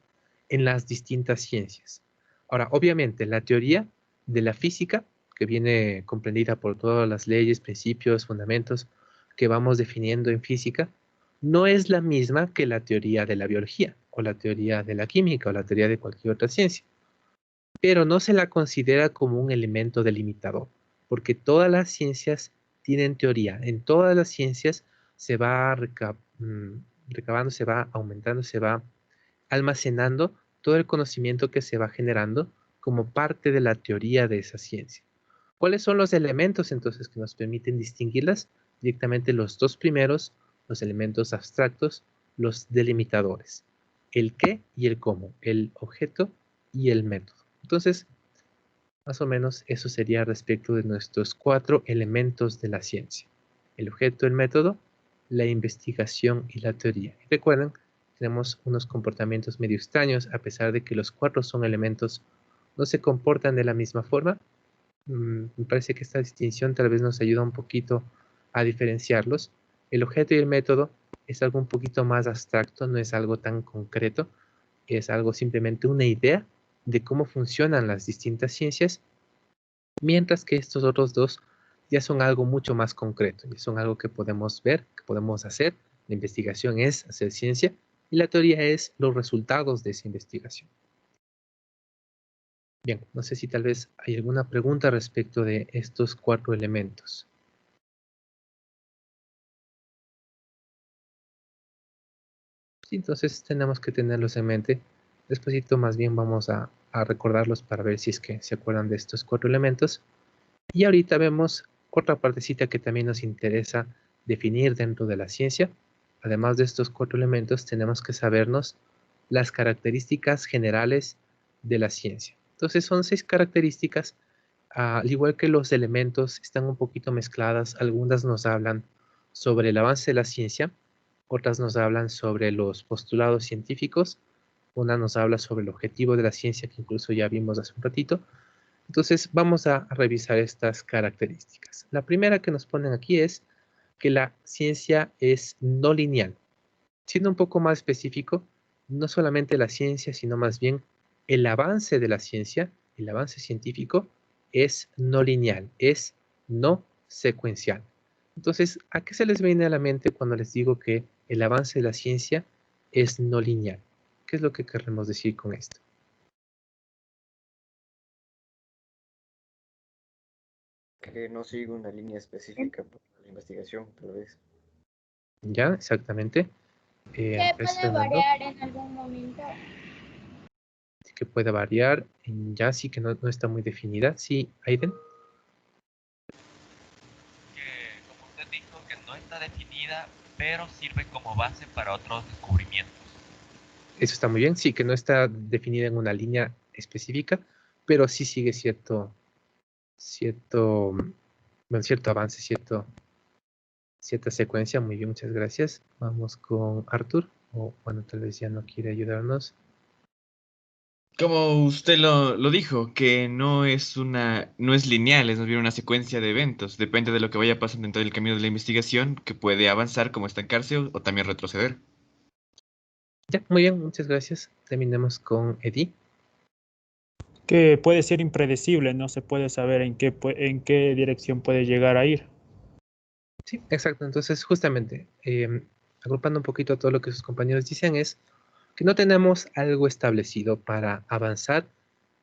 en las distintas ciencias. Ahora, obviamente, la teoría de la física, que viene comprendida por todas las leyes, principios, fundamentos que vamos definiendo en física, no es la misma que la teoría de la biología, o la teoría de la química, o la teoría de cualquier otra ciencia. Pero no se la considera como un elemento delimitador, porque todas las ciencias tienen teoría. En todas las ciencias se va recabando, se va aumentando, se va almacenando todo el conocimiento que se va generando como parte de la teoría de esa ciencia. ¿Cuáles son los elementos entonces que nos permiten distinguirlas? Directamente los dos primeros, los elementos abstractos, los delimitadores. El qué y el cómo, el objeto y el método. Entonces, más o menos eso sería respecto de nuestros 4 elementos de la ciencia. El objeto, el método, la investigación y la teoría. Y recuerden, tenemos unos comportamientos medio extraños, a pesar de que los 4 son elementos, no se comportan de la misma forma. Me parece que esta distinción tal vez nos ayuda un poquito a diferenciarlos. El objeto y el método es algo un poquito más abstracto, no es algo tan concreto, es algo simplemente una idea de cómo funcionan las distintas ciencias, mientras que estos otros dos ya son algo mucho más concreto, ya son algo que podemos ver, que podemos hacer. La investigación es hacer ciencia y la teoría es los resultados de esa investigación. Bien, no sé si tal vez hay alguna pregunta respecto de estos 4 elementos. Sí, entonces tenemos que tenerlos en mente. Despuésito más bien vamos a recordarlos para ver si es que se acuerdan de estos 4 elementos. Y ahorita vemos otra partecita que también nos interesa definir dentro de la ciencia. Además de estos 4 elementos, tenemos que sabernos las características generales de la ciencia. Entonces son 6 características, al igual que los elementos están un poquito mezcladas. Algunas nos hablan sobre el avance de la ciencia, otras nos hablan sobre los postulados científicos, una nos habla sobre el objetivo de la ciencia, que incluso ya vimos hace un ratito. Entonces vamos a revisar estas características. La primera que nos ponen aquí es que la ciencia es no lineal. Siendo un poco más específico, no solamente la ciencia, sino más bien el avance de la ciencia, el avance científico, es no lineal, es no secuencial. Entonces, ¿a qué se les viene a la mente cuando les digo que el avance de la ciencia es no lineal? ¿Qué es lo que queremos decir con esto? Que no sigue una línea específica para la investigación, tal vez. Ya, exactamente. Que puede variar en algún momento. Que puede variar, ya sí que no está muy definida. Sí, Aiden. Que, como usted dijo, que no está definida, pero sirve como base para otros descubrimientos. Eso está muy bien, sí, que no está definida en una línea específica, pero sí sigue cierto cierto, bueno, cierto avance, cierta secuencia. Muy bien, muchas gracias. Vamos con Arthur. O bueno, tal vez ya no quiere ayudarnos. Como usted lo dijo, que no es lineal, es más bien una secuencia de eventos. Depende de lo que vaya pasando en todo el camino de la investigación, que puede avanzar como estancarse o también retroceder. Ya, muy bien, muchas gracias. Terminemos con Eddie. Que puede ser impredecible, no se puede saber en qué dirección puede llegar a ir. Sí, exacto. Entonces, justamente, agrupando un poquito todo lo que sus compañeros dicen, es que no tenemos algo establecido para avanzar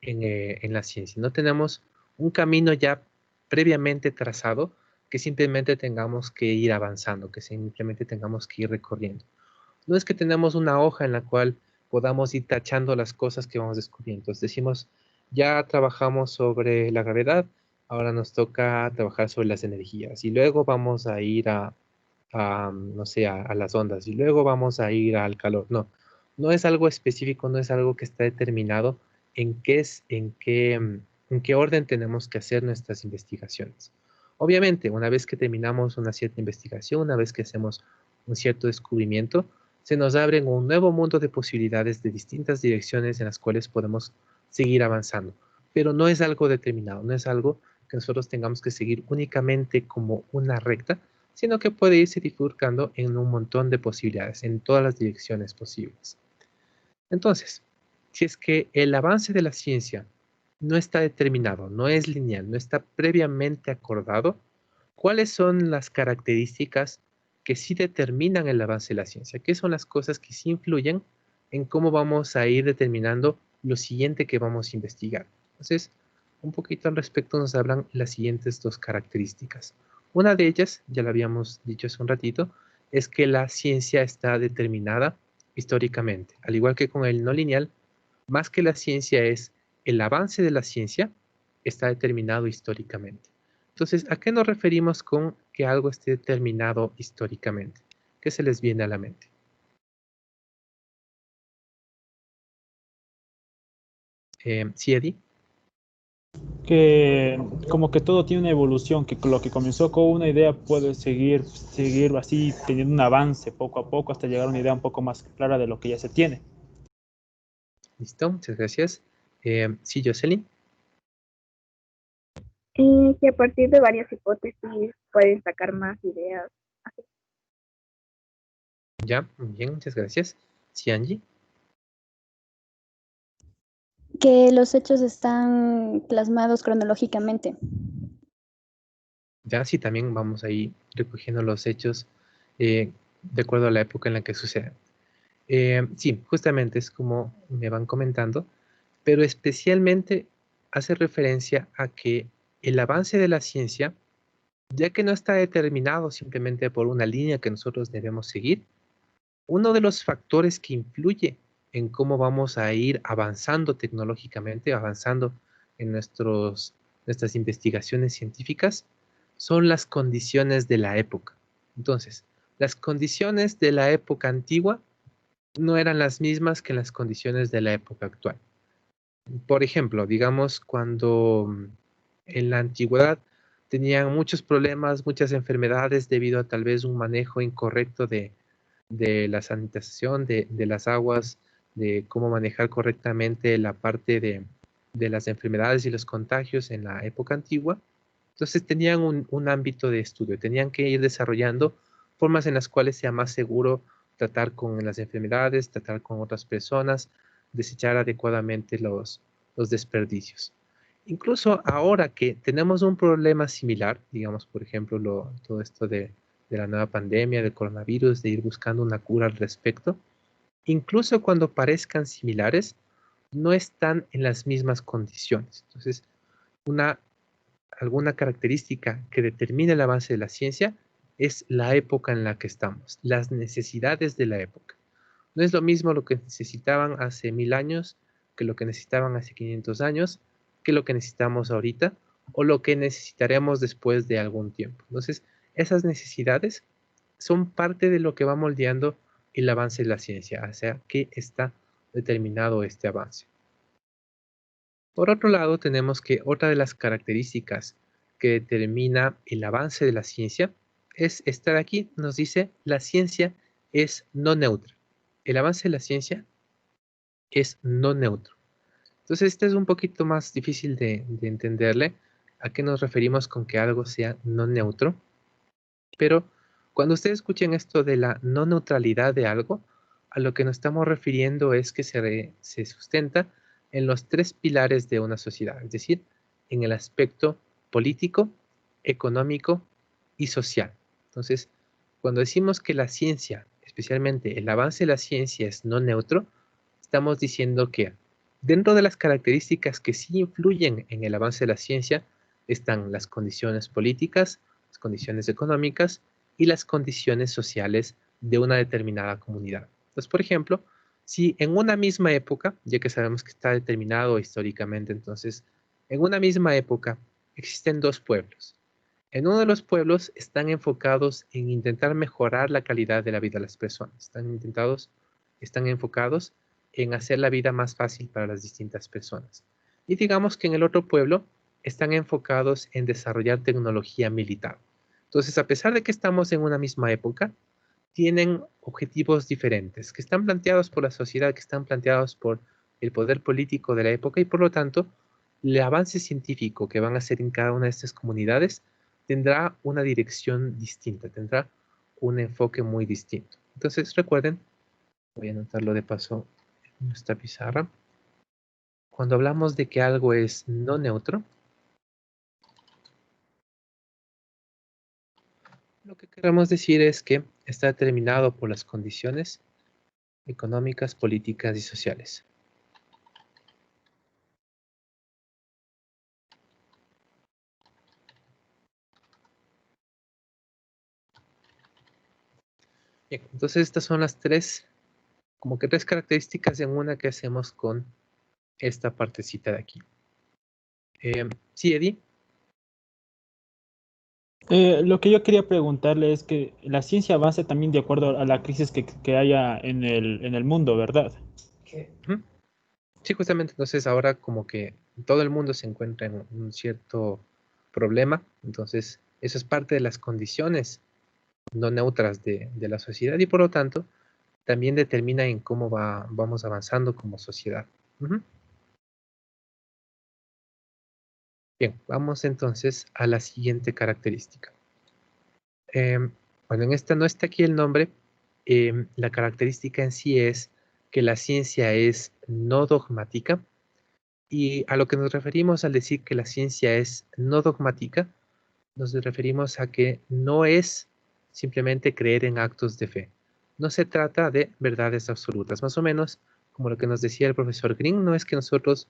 en la ciencia. No tenemos un camino ya previamente trazado que simplemente tengamos que ir avanzando, que simplemente tengamos que ir recorriendo. No es que tenemos una hoja en la cual podamos ir tachando las cosas que vamos descubriendo. Entonces decimos, ya trabajamos sobre la gravedad, ahora nos toca trabajar sobre las energías y luego vamos a ir no sé, a las ondas y luego vamos a ir al calor. No, no es algo específico, no es algo que está determinado en qué orden tenemos que hacer nuestras investigaciones. Obviamente, una vez que terminamos una cierta investigación, una vez que hacemos un cierto descubrimiento, se nos abren un nuevo mundo de posibilidades de distintas direcciones en las cuales podemos seguir avanzando. Pero no es algo determinado, no es algo que nosotros tengamos que seguir únicamente como una recta, sino que puede irse bifurcando en un montón de posibilidades, en todas las direcciones posibles. Entonces, si es que el avance de la ciencia no está determinado, no es lineal, no está previamente acordado, ¿cuáles son las características que sí determinan el avance de la ciencia? ¿Qué son las cosas que sí influyen en cómo vamos a ir determinando lo siguiente que vamos a investigar? Entonces, un poquito al respecto nos hablan las siguientes dos características. Una de ellas, ya lo habíamos dicho hace un ratito, es que la ciencia está determinada históricamente. Al igual que con el no lineal, más que la ciencia es el avance de la ciencia, está determinado históricamente. Entonces, ¿a qué nos referimos con que algo esté determinado históricamente? ¿Qué se les viene a la mente? ¿Sí, Eddie? Que como que todo tiene una evolución, que lo que comenzó con una idea puede seguir así teniendo un avance poco a poco hasta llegar a una idea un poco más clara de lo que ya se tiene. Listo, muchas gracias. Sí, Jocelyn. Que a partir de varias hipótesis pueden sacar más ideas. Ya, muy bien, muchas gracias. Sí, Angie. Que los hechos están plasmados cronológicamente. Ya, sí, también vamos ahí recogiendo los hechos de acuerdo a la época en la que suceden. Sí, justamente es como me van comentando, pero especialmente hace referencia a que el avance de la ciencia, ya que no está determinado simplemente por una línea que nosotros debemos seguir, uno de los factores que influye en cómo vamos a ir avanzando tecnológicamente, avanzando en nuestras investigaciones científicas, son las condiciones de la época. Entonces, las condiciones de la época antigua no eran las mismas que las condiciones de la época actual. Por ejemplo, digamos cuando en la antigüedad tenían muchos problemas, muchas enfermedades debido a tal vez un manejo incorrecto de la sanitización de las aguas, de cómo manejar correctamente la parte de las enfermedades y los contagios en la época antigua. Entonces tenían un ámbito de estudio, tenían que ir desarrollando formas en las cuales sea más seguro tratar con las enfermedades, tratar con otras personas, desechar adecuadamente los desperdicios. Incluso ahora que tenemos un problema similar, digamos, por ejemplo, todo esto de la nueva pandemia, del coronavirus, de ir buscando una cura al respecto, incluso cuando parezcan similares, no están en las mismas condiciones. Entonces, una alguna característica que determina el avance de la ciencia es la época en la que estamos, las necesidades de la época. No es lo mismo lo que necesitaban hace 1000 años que lo que necesitaban hace 500 años, que lo que necesitamos ahorita o lo que necesitaremos después de algún tiempo. Entonces, esas necesidades son parte de lo que va moldeando el avance de la ciencia, hacia qué está determinado este avance. Por otro lado, tenemos que otra de las características que determina el avance de la ciencia es esta de aquí. Nos dice la ciencia es no neutra. El avance de la ciencia es no neutro. Entonces, este es un poquito más difícil de entenderle. ¿A qué nos referimos con que algo sea no neutro? Pero cuando ustedes escuchen esto de la no neutralidad de algo, a lo que nos estamos refiriendo es que se sustenta en los tres pilares de una sociedad, es decir, en el aspecto político, económico y social. Entonces, cuando decimos que la ciencia, especialmente el avance de la ciencia es no neutro, estamos diciendo que dentro de las características que sí influyen en el avance de la ciencia están las condiciones políticas, las condiciones económicas y las condiciones sociales de una determinada comunidad. Entonces, por ejemplo, si en una misma época, ya que sabemos que está determinado históricamente, entonces, en una misma época existen dos pueblos. En uno de los pueblos están enfocados en intentar mejorar la calidad de la vida de las personas. Están enfocados en hacer la vida más fácil para las distintas personas. Y digamos que en el otro pueblo están enfocados en desarrollar tecnología militar. Entonces, a pesar de que estamos en una misma época, tienen objetivos diferentes, que están planteados por la sociedad, que están planteados por el poder político de la época y por lo tanto, el avance científico que van a hacer en cada una de estas comunidades tendrá una dirección distinta, tendrá un enfoque muy distinto. Entonces, recuerden, voy a anotarlo de paso en nuestra pizarra. Cuando hablamos de que algo es no neutro, lo que queremos decir es que está determinado por las condiciones económicas, políticas y sociales. Bien, entonces estas son las tres características en una que hacemos con esta partecita de aquí. Sí, Eddie. Lo que yo quería preguntarle es que la ciencia avanza también de acuerdo a la crisis que haya en el mundo, ¿verdad? Sí, justamente entonces ahora como que todo el mundo se encuentra en un cierto problema, entonces eso es parte de las condiciones no neutras de la sociedad y por lo tanto también determina en cómo vamos avanzando como sociedad. Bien, vamos entonces a la siguiente característica. Bueno, en esta no está aquí el nombre. La característica en sí es que la ciencia es no dogmática. Y a lo que nos referimos al decir que la ciencia es no dogmática, nos referimos a que no es simplemente creer en actos de fe. No se trata de verdades absolutas. Más o menos, como lo que nos decía el profesor Green, no es que nosotros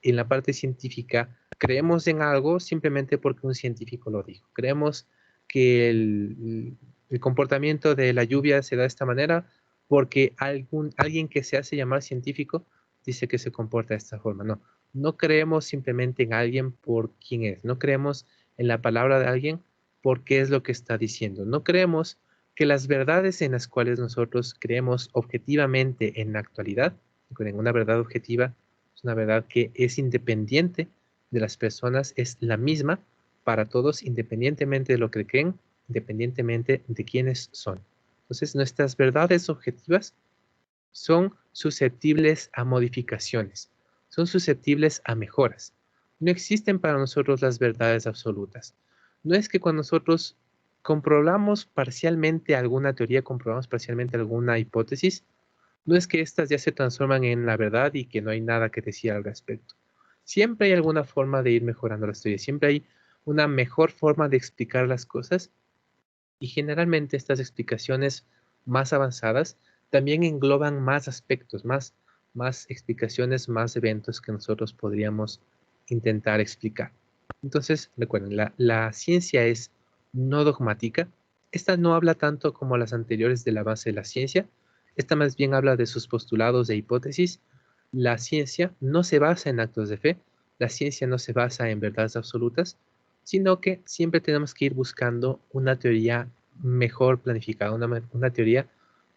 en la parte científica creemos en algo simplemente porque un científico lo dijo. Creemos que el comportamiento de la lluvia se da de esta manera porque alguien que se hace llamar científico dice que se comporta de esta forma. No, no creemos simplemente en alguien por quien es. No creemos en la palabra de alguien por qué es lo que está diciendo. No creemos que las verdades en las cuales nosotros creemos objetivamente en la actualidad, en una verdad objetiva, es una verdad que es independiente de las personas, es la misma para todos, independientemente de lo que creen, independientemente de quiénes son. Entonces, nuestras verdades objetivas son susceptibles a modificaciones, son susceptibles a mejoras. No existen para nosotros las verdades absolutas. No es que cuando nosotros comprobamos parcialmente alguna teoría, comprobamos parcialmente alguna hipótesis, no es que éstas ya se transforman en la verdad y que no hay nada que decir al respecto. Siempre hay alguna forma de ir mejorando las teorías, siempre hay una mejor forma de explicar las cosas y generalmente estas explicaciones más avanzadas también engloban más aspectos, más explicaciones, más eventos que nosotros podríamos intentar explicar. Entonces, recuerden, la ciencia es no dogmática. Esta no habla tanto como las anteriores de la base de la ciencia. Esta más bien habla de sus postulados e hipótesis. La ciencia no se basa en actos de fe. La ciencia no se basa en verdades absolutas, sino que siempre tenemos que ir buscando una teoría mejor planificada, una teoría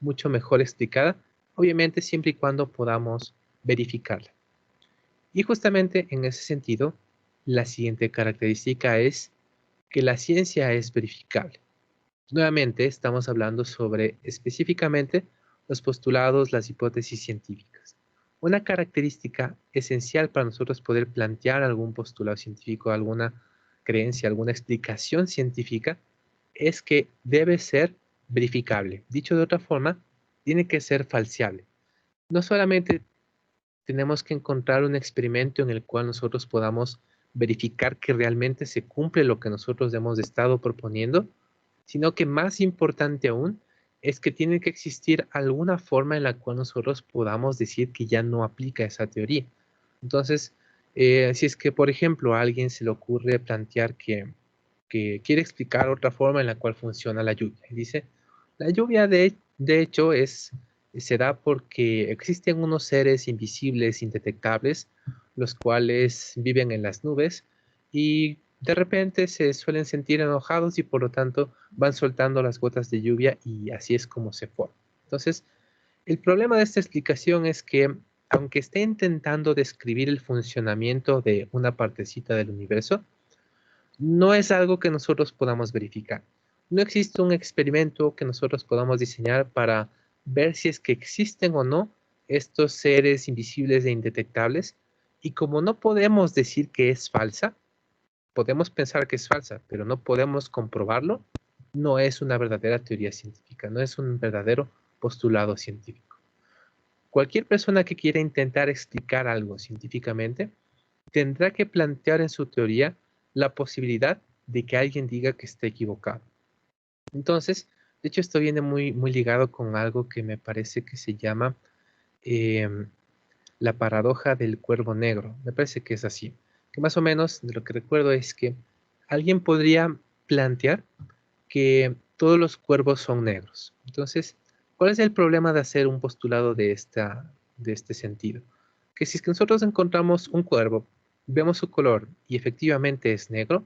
mucho mejor explicada, obviamente siempre y cuando podamos verificarla. Y justamente en ese sentido, la siguiente característica es que la ciencia es verificable. Nuevamente, estamos hablando sobre específicamente los postulados, las hipótesis científicas. Una característica esencial para nosotros poder plantear algún postulado científico, alguna creencia, alguna explicación científica, es que debe ser verificable. Dicho de otra forma, tiene que ser falseable. No solamente tenemos que encontrar un experimento en el cual nosotros podamos verificar que realmente se cumple lo que nosotros hemos estado proponiendo, sino que más importante aún es que tiene que existir alguna forma en la cual nosotros podamos decir que ya no aplica esa teoría. Entonces, si es que, por ejemplo, a alguien se le ocurre plantear que quiere explicar otra forma en la cual funciona la lluvia, y dice, la lluvia de hecho se da porque existen unos seres invisibles, indetectables, los cuales viven en las nubes y de repente se suelen sentir enojados y por lo tanto van soltando las gotas de lluvia y así es como se forma. Entonces, el problema de esta explicación es que aunque esté intentando describir el funcionamiento de una partecita del universo, no es algo que nosotros podamos verificar. No existe un experimento que nosotros podamos diseñar para ver si es que existen o no estos seres invisibles e indetectables. Y como no podemos decir que es falsa, podemos pensar que es falsa, pero no podemos comprobarlo, no es una verdadera teoría científica, no es un verdadero postulado científico. Cualquier persona que quiera intentar explicar algo científicamente tendrá que plantear en su teoría la posibilidad de que alguien diga que está equivocado. Entonces, de hecho, esto viene muy, muy ligado con algo que me parece que se llama la paradoja del cuervo negro. Me parece que es así. Que más o menos de lo que recuerdo es que alguien podría plantear que todos los cuervos son negros. Entonces, ¿cuál es el problema de hacer un postulado de este sentido? Que si es que nosotros encontramos un cuervo, vemos su color y efectivamente es negro,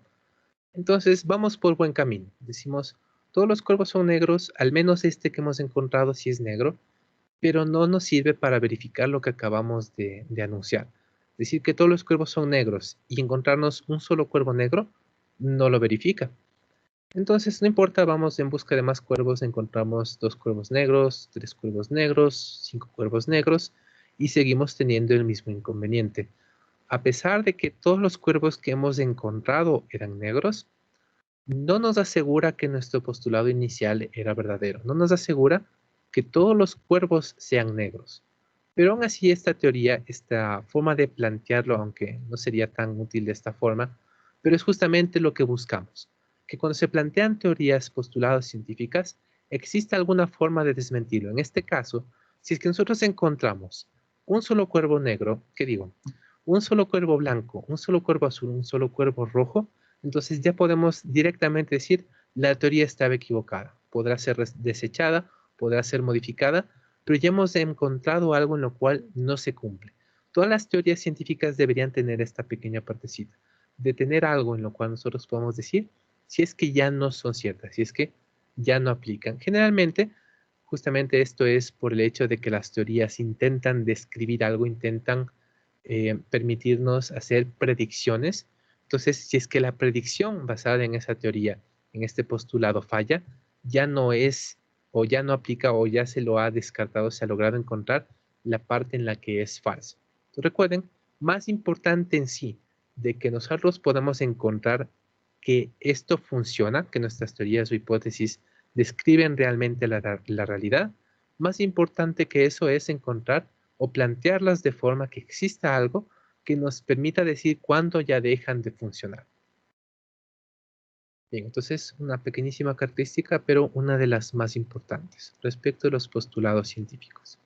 entonces vamos por buen camino. Decimos, todos los cuervos son negros, al menos este que hemos encontrado sí es negro, pero no nos sirve para verificar lo que acabamos de anunciar. Decir que todos los cuervos son negros y encontrarnos un solo cuervo negro no lo verifica. Entonces, no importa, vamos en busca de más cuervos, encontramos 2 cuervos negros, 3 cuervos negros, 5 cuervos negros y seguimos teniendo el mismo inconveniente. A pesar de que todos los cuervos que hemos encontrado eran negros, no nos asegura que nuestro postulado inicial era verdadero, no nos asegura que todos los cuervos sean negros. Pero aún así esta teoría, esta forma de plantearlo, aunque no sería tan útil de esta forma, pero es justamente lo que buscamos, que cuando se plantean teorías, postulados científicas, exista alguna forma de desmentirlo. En este caso, si es que nosotros encontramos un solo cuervo negro, ¿qué digo? Un solo cuervo blanco, un solo cuervo azul, un solo cuervo rojo, entonces ya podemos directamente decir la teoría estaba equivocada. Podrá ser desechada, podrá ser modificada, pero ya hemos encontrado algo en lo cual no se cumple. Todas las teorías científicas deberían tener esta pequeña partecita, de tener algo en lo cual nosotros podemos decir si es que ya no son ciertas, si es que ya no aplican. Generalmente, justamente esto es por el hecho de que las teorías intentan describir algo, intentan permitirnos hacer predicciones. Entonces, si es que la predicción basada en esa teoría, en este postulado falla, ya no es o ya no aplica o ya se lo ha descartado, se ha logrado encontrar la parte en la que es falso. Entonces, recuerden, más importante en sí de que nosotros podamos encontrar que esto funciona, que nuestras teorías o hipótesis describen realmente la realidad, más importante que eso es encontrar o plantearlas de forma que exista algo que nos permita decir cuándo ya dejan de funcionar. Bien, entonces una pequeñísima característica, pero una de las más importantes respecto a los postulados científicos.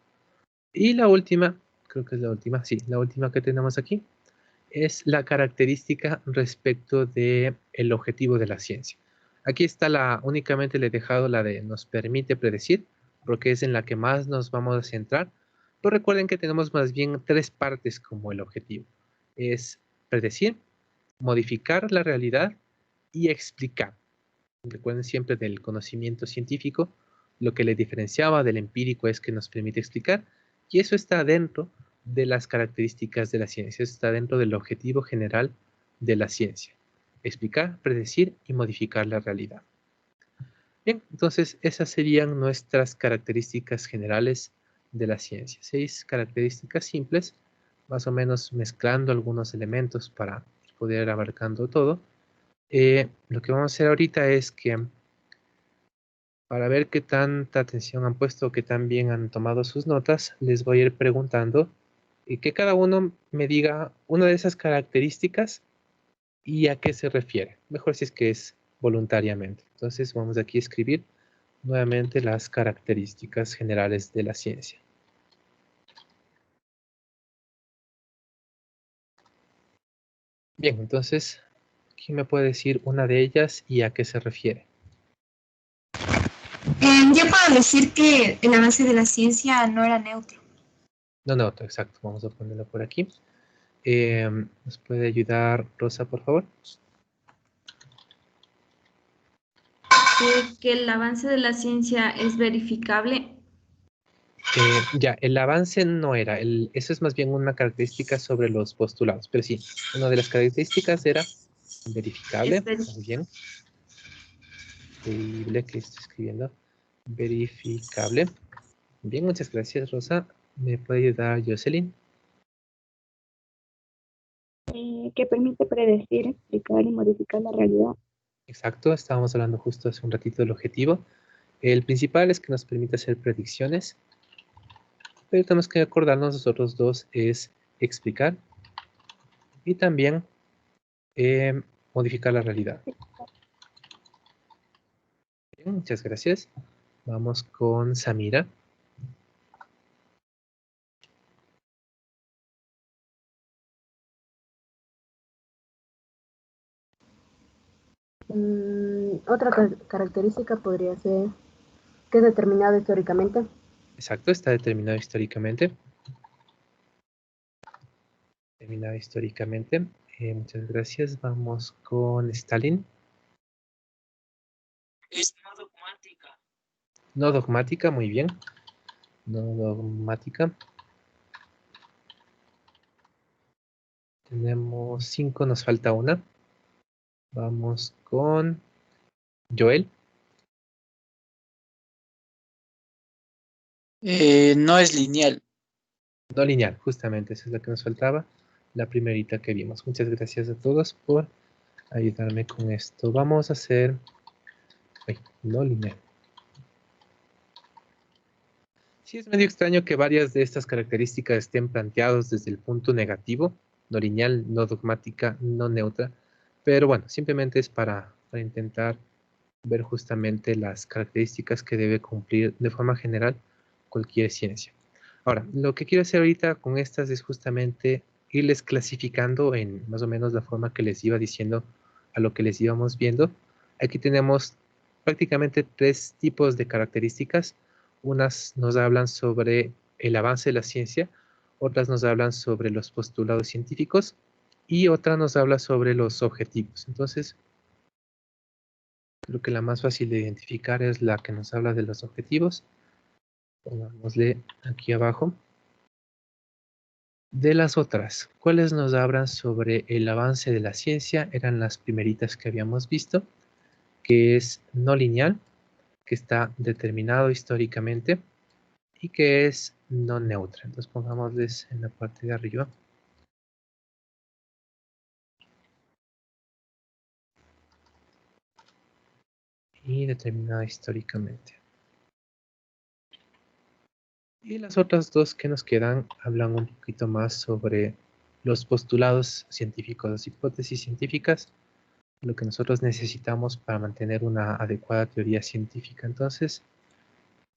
Y la última, creo que es la última, sí, la última que tenemos aquí, es la característica respecto del objetivo de la ciencia. Aquí está únicamente le he dejado la de nos permite predecir, porque es en la que más nos vamos a centrar. Pero recuerden que tenemos más bien 3 partes como el objetivo. Es predecir, modificar la realidad y explicar. Recuerden siempre del conocimiento científico, lo que le diferenciaba del empírico es que nos permite explicar, y eso está dentro de las características de la ciencia. Eso está dentro del objetivo general de la ciencia. Explicar, predecir y modificar la realidad. Bien, entonces esas serían nuestras características generales de la ciencia. 6 características simples, más o menos mezclando algunos elementos para poder ir abarcando todo. Lo que vamos a hacer ahorita es que para ver qué tanta atención han puesto, qué tan bien han tomado sus notas, les voy a ir preguntando y que cada uno me diga una de esas características y a qué se refiere. Mejor si es que es voluntariamente. Entonces vamos aquí a escribir nuevamente las características generales de la ciencia. Bien, entonces, ¿quién me puede decir una de ellas y a qué se refiere? Yo puedo decir que el avance de la ciencia no era neutro. No, exacto. Vamos a ponerlo por aquí. ¿Nos puede ayudar Rosa, por favor? Que el avance de la ciencia es verificable. Ya, el avance no era. Eso es más bien una característica sobre los postulados. Pero sí, una de las características era verificable. Muy bien. Increíble que estoy escribiendo. Verificable. Bien, muchas gracias, Rosa. ¿Me puede ayudar Jocelyn? Que permite predecir, explicar y modificar la realidad. Exacto, estábamos hablando justo hace un ratito del objetivo. El principal es que nos permite hacer predicciones, pero tenemos que acordarnos los otros dos es explicar y también modificar la realidad. Bien, muchas gracias. Vamos con Samira. Otra característica podría ser que es determinado históricamente. Exacto, está determinado históricamente. Determinado históricamente. Muchas gracias. Vamos con Stalin. Es no dogmática. No dogmática, muy bien. No dogmática. Tenemos 5, nos falta una. Vamos con Joel. No es lineal. No lineal, justamente, esa es la que nos faltaba. La primerita que vimos. Muchas gracias a todos por ayudarme con esto. Vamos a hacer... no lineal. Sí, es medio extraño que varias de estas características estén planteadas desde el punto negativo. No lineal, no dogmática, no neutra. Pero bueno, simplemente es para intentar ver justamente las características que debe cumplir de forma general cualquier ciencia. Ahora, lo que quiero hacer ahorita con estas es justamente irles clasificando en más o menos la forma que les iba diciendo a lo que les íbamos viendo. Aquí tenemos prácticamente 3 tipos de características. Unas nos hablan sobre el avance de la ciencia, otras nos hablan sobre los postulados científicos y otra nos habla sobre los objetivos. Entonces, creo que la más fácil de identificar es la que nos habla de los objetivos. Pongámosle aquí abajo. De las otras, ¿cuáles nos hablan sobre el avance de la ciencia? Eran las primeritas que habíamos visto, que es no lineal, que está determinado históricamente y que es no neutra. Entonces pongámosles en la parte de arriba. Y determinada históricamente. Y las otras dos que nos quedan hablan un poquito más sobre los postulados científicos, las hipótesis científicas, lo que nosotros necesitamos para mantener una adecuada teoría científica. Entonces,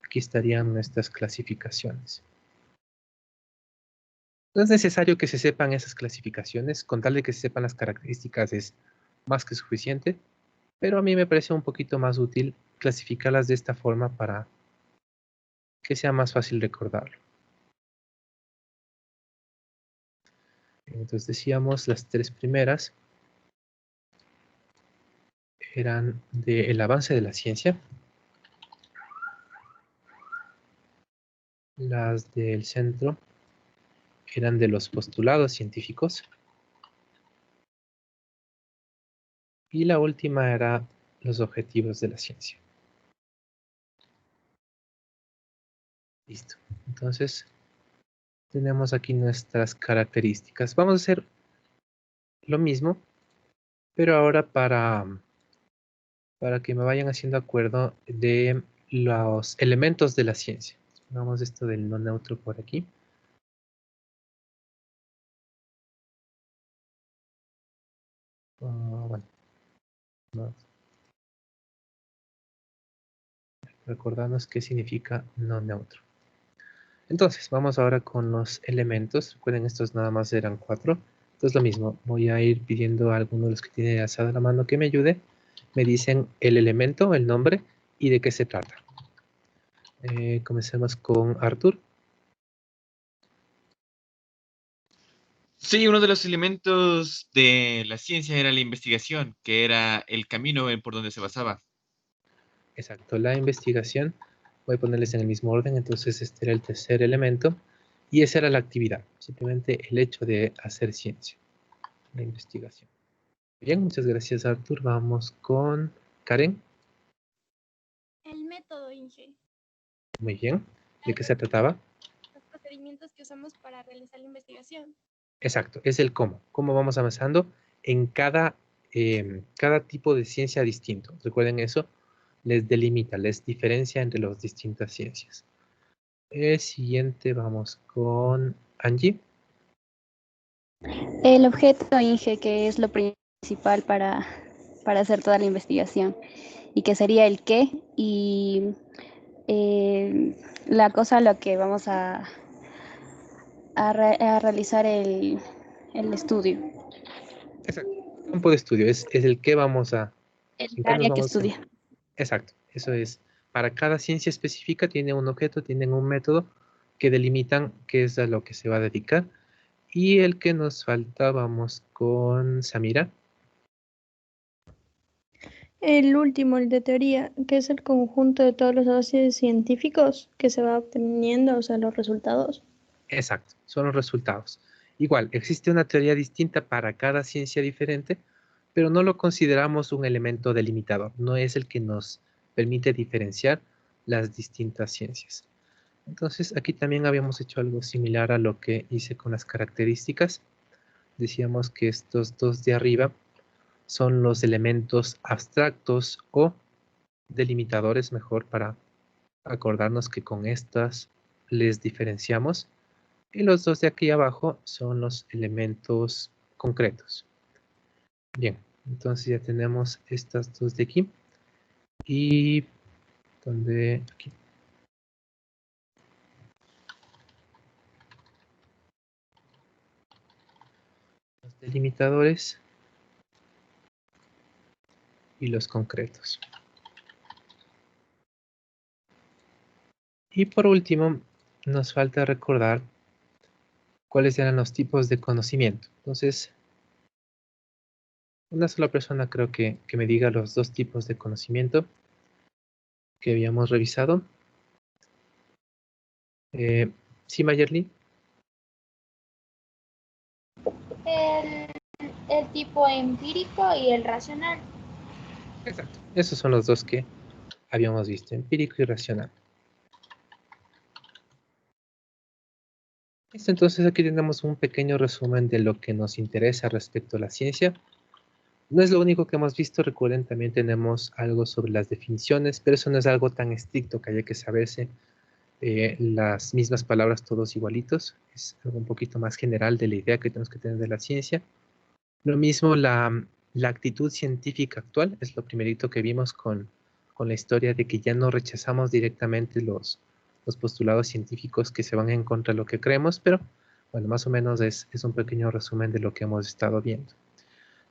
aquí estarían nuestras clasificaciones. No es necesario que se sepan esas clasificaciones, con tal de que se sepan las características es más que suficiente, pero a mí me parece un poquito más útil clasificarlas de esta forma para que sea más fácil recordarlo. Entonces decíamos, las 3 primeras eran del avance de la ciencia, las del centro eran de los postulados científicos. Y la última era los objetivos de la ciencia. Listo. Entonces, tenemos aquí nuestras características. Vamos a hacer lo mismo, pero ahora para que me vayan haciendo acuerdo de los elementos de la ciencia. Pongamos esto del no neutro por aquí. Bueno, no. Recordarnos qué significa no neutro. Entonces, vamos ahora con los elementos. Recuerden, estos nada más eran 4. Entonces, lo mismo, voy a ir pidiendo a alguno de los que tiene alzada la mano que me ayude. Me dicen el elemento, el nombre y de qué se trata. Comencemos con Artur. Sí, uno de los elementos de la ciencia era la investigación, que era el camino por donde se basaba. Exacto, la investigación. Voy a ponerles en el mismo orden, entonces este era el tercer elemento. Y esa era la actividad, simplemente el hecho de hacer ciencia, la investigación. Bien, muchas gracias Artur. Vamos con Karen. El método, Inge. Muy bien. ¿De qué se trataba? Los procedimientos que usamos para realizar la investigación. Exacto, es el cómo. Cómo vamos avanzando en cada tipo de ciencia distinto. Recuerden eso, les delimita, les diferencia entre las distintas ciencias. El siguiente vamos con Angie. El objeto, Inge, que es lo principal para hacer toda la investigación, y que sería el qué y la cosa a la que vamos a realizar el estudio. Exacto, campo de estudio es el que vamos a... El ¿en qué nos área que vamos a- estudia. Exacto, eso es. Para cada ciencia específica tiene un objeto, tienen un método que delimitan qué es a lo que se va a dedicar. Y el que nos falta, vamos con Samira. El último, el de teoría, que es el conjunto de todos los avances científicos que se va obteniendo, o sea, los resultados. Exacto, son los resultados. Igual, existe una teoría distinta para cada ciencia diferente, pero no lo consideramos un elemento delimitador. No es el que nos permite diferenciar las distintas ciencias. Entonces, aquí también habíamos hecho algo similar a lo que hice con las características. Decíamos que estos dos de arriba son los elementos abstractos o delimitadores, mejor para acordarnos que con estas les diferenciamos. Y los dos de aquí abajo son los elementos concretos. Bien, entonces ya tenemos estas dos de aquí. Y donde aquí. Los delimitadores y los concretos. Y por último, nos falta recordar cuáles eran los tipos de conocimiento. Entonces, una sola persona creo que me diga los dos tipos de conocimiento que habíamos revisado. ¿Sí, Mayerly? El tipo empírico y el racional. Exacto. Esos son los dos que habíamos visto, empírico y racional. Listo, entonces aquí tenemos un pequeño resumen de lo que nos interesa respecto a la ciencia. No es lo único que hemos visto, recuerden, también tenemos algo sobre las definiciones, pero eso no es algo tan estricto que haya que saberse las mismas palabras todos igualitos. Es algo un poquito más general de la idea que tenemos que tener de la ciencia. Lo mismo la actitud científica actual, es lo primerito que vimos con la historia de que ya no rechazamos directamente los postulados científicos que se van en contra de lo que creemos, pero bueno, más o menos es un pequeño resumen de lo que hemos estado viendo.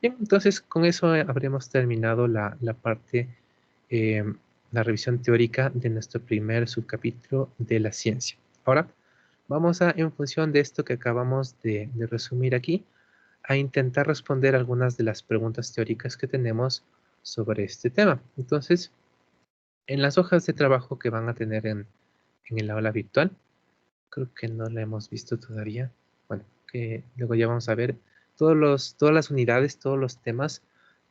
Bien, entonces con eso habremos terminado la parte, la revisión teórica de nuestro primer subcapítulo de la ciencia. Ahora vamos a, en función de esto que acabamos de resumir aquí, a intentar responder algunas de las preguntas teóricas que tenemos sobre este tema. Entonces, en las hojas de trabajo que van a tener en el aula virtual, creo que no la hemos visto todavía. bueno, que luego ya vamos a ver, todas las unidades, todos los temas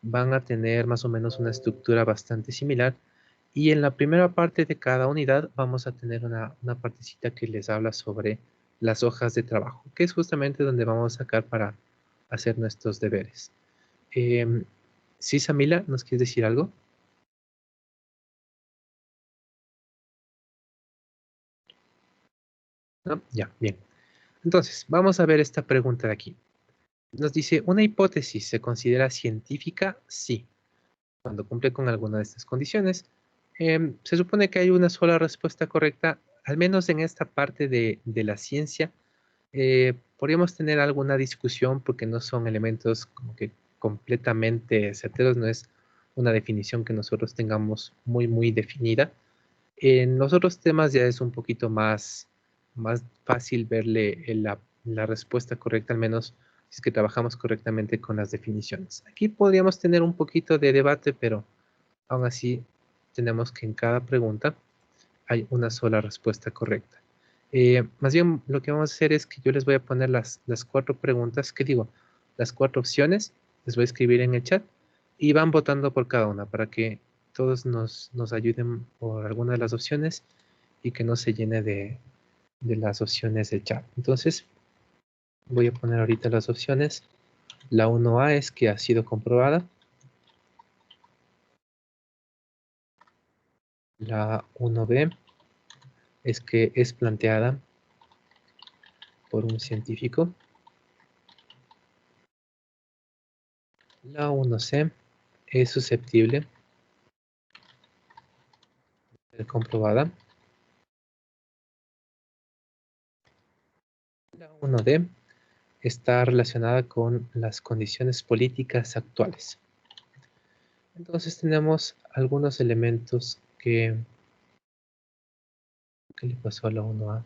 van a tener más o menos una estructura bastante similar. Y en la primera parte de cada unidad vamos a tener una partecita que les habla sobre las hojas de trabajo, que es justamente donde vamos a sacar para hacer nuestros deberes. ¿Sí, Samila? ¿Nos quieres decir algo? ¿No? Ya, bien. Entonces, vamos a ver esta pregunta de aquí. Nos dice, ¿una hipótesis se considera científica? Sí. Cuando cumple con alguna de estas condiciones. Se supone que hay una sola respuesta correcta, al menos en esta parte de la ciencia. Podríamos tener alguna discusión porque no son elementos como que completamente certeros, no es una definición que nosotros tengamos muy definida. En los otros temas ya es un poquito más fácil verle la respuesta correcta, al menos si es que trabajamos correctamente con las definiciones. Aquí podríamos tener un poquito de debate, pero aún así tenemos que en cada pregunta hay una sola respuesta correcta. Más bien lo que vamos a hacer es que yo les voy a poner las 4 preguntas, ¿qué digo? Las 4 opciones, les voy a escribir en el chat y van votando por cada una para que todos nos ayuden por alguna de las opciones y que no se llene de las opciones del chat. Entonces, voy a poner ahorita las opciones. La 1A es que ha sido comprobada. La 1B es que es planteada por un científico. La 1C es susceptible de ser comprobada. La 1D está relacionada con las condiciones políticas actuales. Entonces tenemos algunos elementos que... ¿Qué le pasó a la 1A?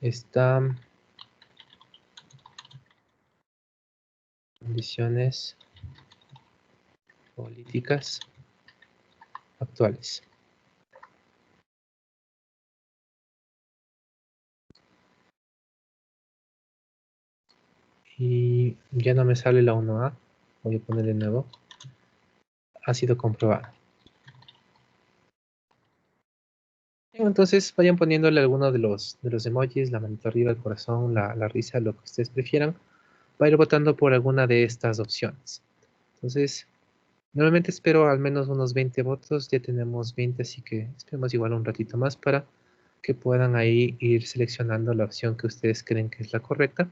Está... Condiciones políticas actuales. Y ya no me sale la 1A. Voy a poner de nuevo. Ha sido comprobada. Entonces vayan poniéndole alguno de los emojis, la manito arriba, el corazón, la risa, lo que ustedes prefieran. Va a ir votando por alguna de estas opciones. Entonces, normalmente espero al menos unos 20 votos. Ya tenemos 20, así que esperemos igual un ratito más para que puedan ahí ir seleccionando la opción que ustedes creen que es la correcta.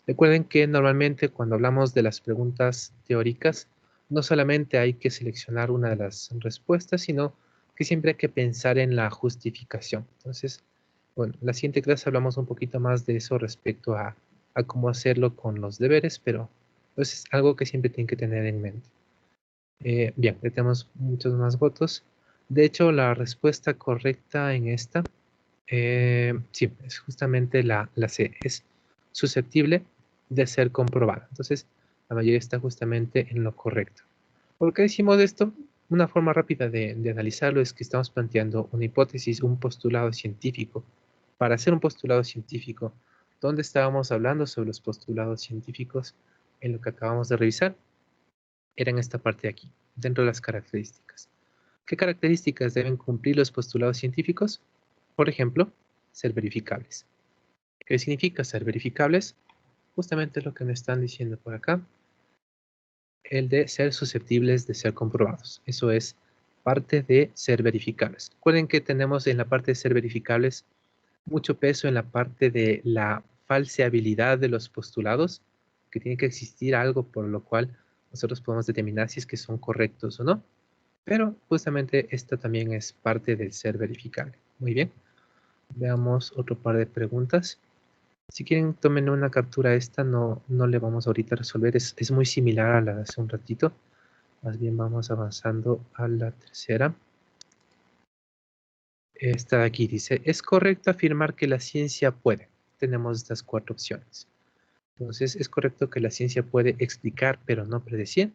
Recuerden que normalmente cuando hablamos de las preguntas teóricas, no solamente hay que seleccionar una de las respuestas, sino que siempre hay que pensar en la justificación. Entonces, bueno, la siguiente clase hablamos un poquito más de eso respecto a cómo hacerlo con los deberes, pero pues es algo que siempre tienen que tener en mente. Bien, ya tenemos muchos más votos. De hecho, la respuesta correcta en esta, sí, es justamente la C, es susceptible de ser comprobada. Entonces, la mayoría está justamente en lo correcto. ¿Por qué decimos esto? Una forma rápida de analizarlo es que estamos planteando una hipótesis, un postulado científico. Para hacer un postulado científico, ¿dónde estábamos hablando sobre los postulados científicos en lo que acabamos de revisar? Era en esta parte de aquí, dentro de las características. ¿Qué características deben cumplir los postulados científicos? Por ejemplo, ser verificables. ¿Qué significa ser verificables? Justamente lo que me están diciendo por acá. El de ser susceptibles de ser comprobados. Eso es parte de ser verificables. Recuerden que tenemos en la parte de ser verificables mucho peso en la parte de la falseabilidad de los postulados, que tiene que existir algo por lo cual nosotros podemos determinar si es que son correctos o no. Pero justamente esta también es parte del ser verificable. Muy bien. Veamos otro par de preguntas. Si quieren, tomen una captura a esta, no le vamos ahorita a resolver, es muy similar a la de hace un ratito. Más bien vamos avanzando a la tercera. Esta de aquí dice, ¿es correcto afirmar que la ciencia puede? Tenemos estas 4 opciones. Entonces, ¿es correcto que la ciencia puede explicar pero no predecir?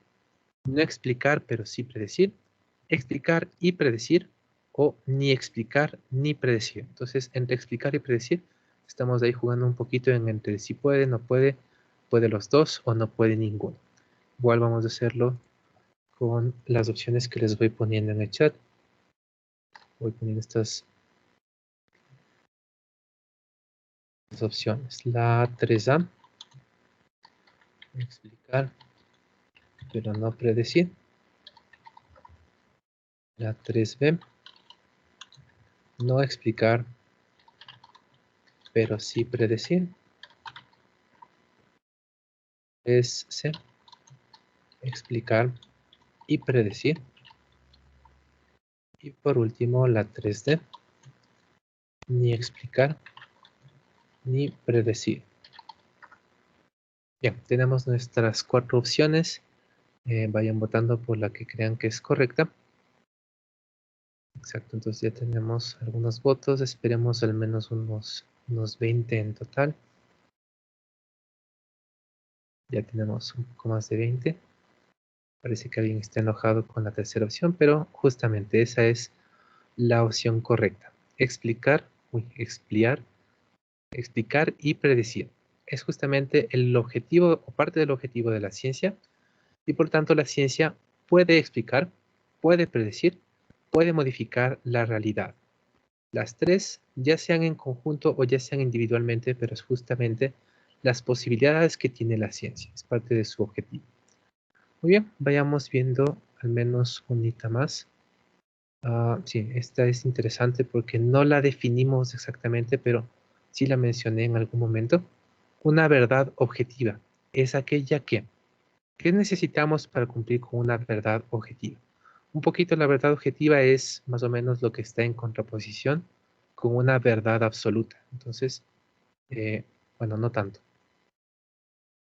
No explicar pero sí predecir. Explicar y predecir o ni explicar ni predecir. Entonces, entre explicar y predecir, Estamos ahí jugando un poquito entre si puede, no puede, puede los dos o no puede ninguno. Igual vamos a hacerlo con las opciones que les voy poniendo en el chat. Voy poniendo estas opciones. La 3A, explicar, pero no predecir. La 3B, no explicar, pero sí predecir. 3C, explicar y predecir. Y por último la 3D, ni explicar ni predecir. Bien, tenemos nuestras 4 opciones. Vayan votando por la que crean que es correcta. Exacto, entonces ya tenemos algunos votos. Esperemos al menos unos 20 en total. Ya tenemos un poco más de 20. Parece que alguien está enojado con la tercera opción, pero justamente esa es la opción correcta. Explicar y predecir. Es justamente el objetivo o parte del objetivo de la ciencia, y por tanto la ciencia puede explicar, puede predecir, puede modificar la realidad. Las tres, ya sean en conjunto o ya sean individualmente, pero es justamente las posibilidades que tiene la ciencia, es parte de su objetivo. Muy bien, vayamos viendo al menos unita más. Sí, esta es interesante porque no la definimos exactamente, pero sí la mencioné en algún momento. Una verdad objetiva es aquella que, ¿qué necesitamos para cumplir con una verdad objetiva? Un poquito la verdad objetiva es más o menos lo que está en contraposición con una verdad absoluta. Entonces, bueno, no tanto.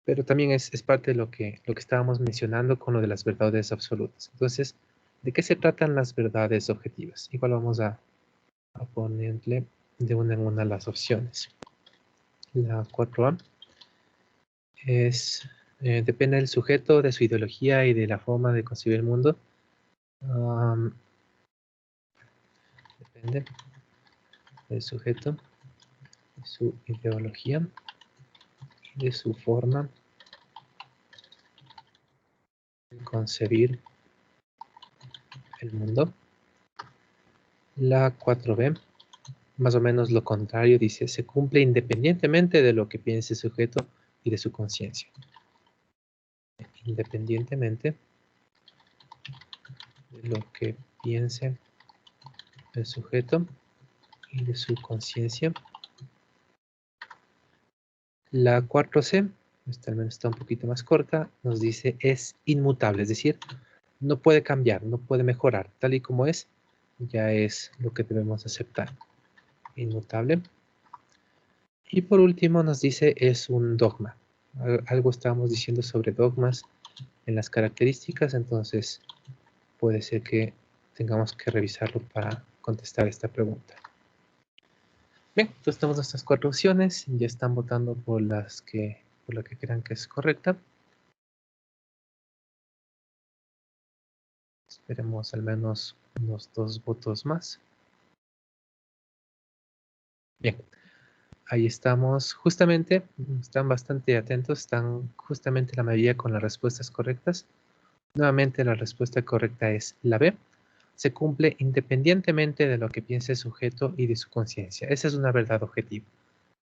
Pero también es parte de lo que estábamos mencionando con lo de las verdades absolutas. Entonces, ¿de qué se tratan las verdades objetivas? Igual vamos a ponerle de una en una las opciones. La 4A es, depende del sujeto, de su ideología y de la forma de concebir el mundo. Depende del sujeto, de su ideología y de su forma de concebir el mundo. La 4B, más o menos lo contrario, dice, se cumple independientemente de lo que piense el sujeto y de su conciencia. Independientemente de lo que piense el sujeto y de su conciencia. La 4C, esta al menos está un poquito más corta, nos dice es inmutable, es decir, no puede cambiar, no puede mejorar, tal y como es, ya es lo que debemos aceptar. Inmutable. Y por último nos dice es un dogma. Algo estábamos diciendo sobre dogmas en las características, entonces puede ser que tengamos que revisarlo para contestar esta pregunta. Bien, entonces tenemos nuestras 4 opciones, ya están votando por la que crean que es correcta. Esperemos al menos unos 2 votos más. Bien, ahí estamos. Justamente, están bastante atentos, están justamente la mayoría con las respuestas correctas. Nuevamente la respuesta correcta es la B. Se cumple independientemente de lo que piense el sujeto y de su conciencia. Esa es una verdad objetiva.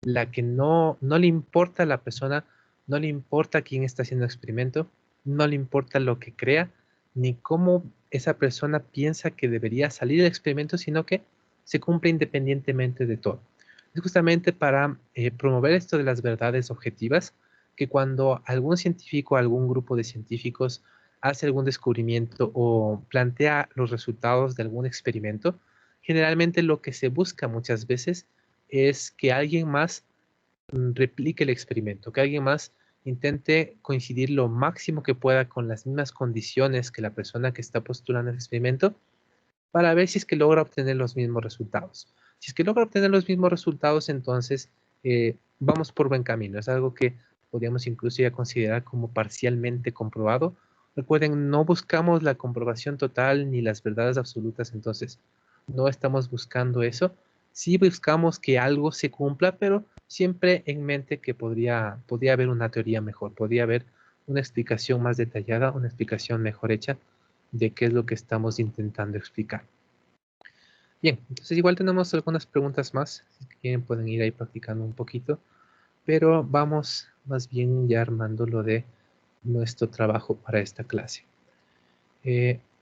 La que no le importa a la persona, no le importa quién está haciendo el experimento, no le importa lo que crea, ni cómo esa persona piensa que debería salir el experimento, sino que se cumple independientemente de todo. Es justamente para promover esto de las verdades objetivas, que cuando algún científico, algún grupo de científicos hace algún descubrimiento o plantea los resultados de algún experimento, generalmente lo que se busca muchas veces es que alguien más replique el experimento, que alguien más intente coincidir lo máximo que pueda con las mismas condiciones que la persona que está postulando el experimento para ver si es que logra obtener los mismos resultados. Si es que logra obtener los mismos resultados, entonces vamos por buen camino. Es algo que podríamos incluso ya considerar como parcialmente comprobado. Recuerden, no buscamos la comprobación total ni las verdades absolutas, entonces no estamos buscando eso, sí buscamos que algo se cumpla, pero siempre en mente que podría haber una teoría mejor, podría haber una explicación más detallada, una explicación mejor hecha de qué es lo que estamos intentando explicar. Bien, entonces igual tenemos algunas preguntas más, si quieren pueden ir ahí practicando un poquito, pero vamos más bien ya armando lo de nuestro trabajo para esta clase.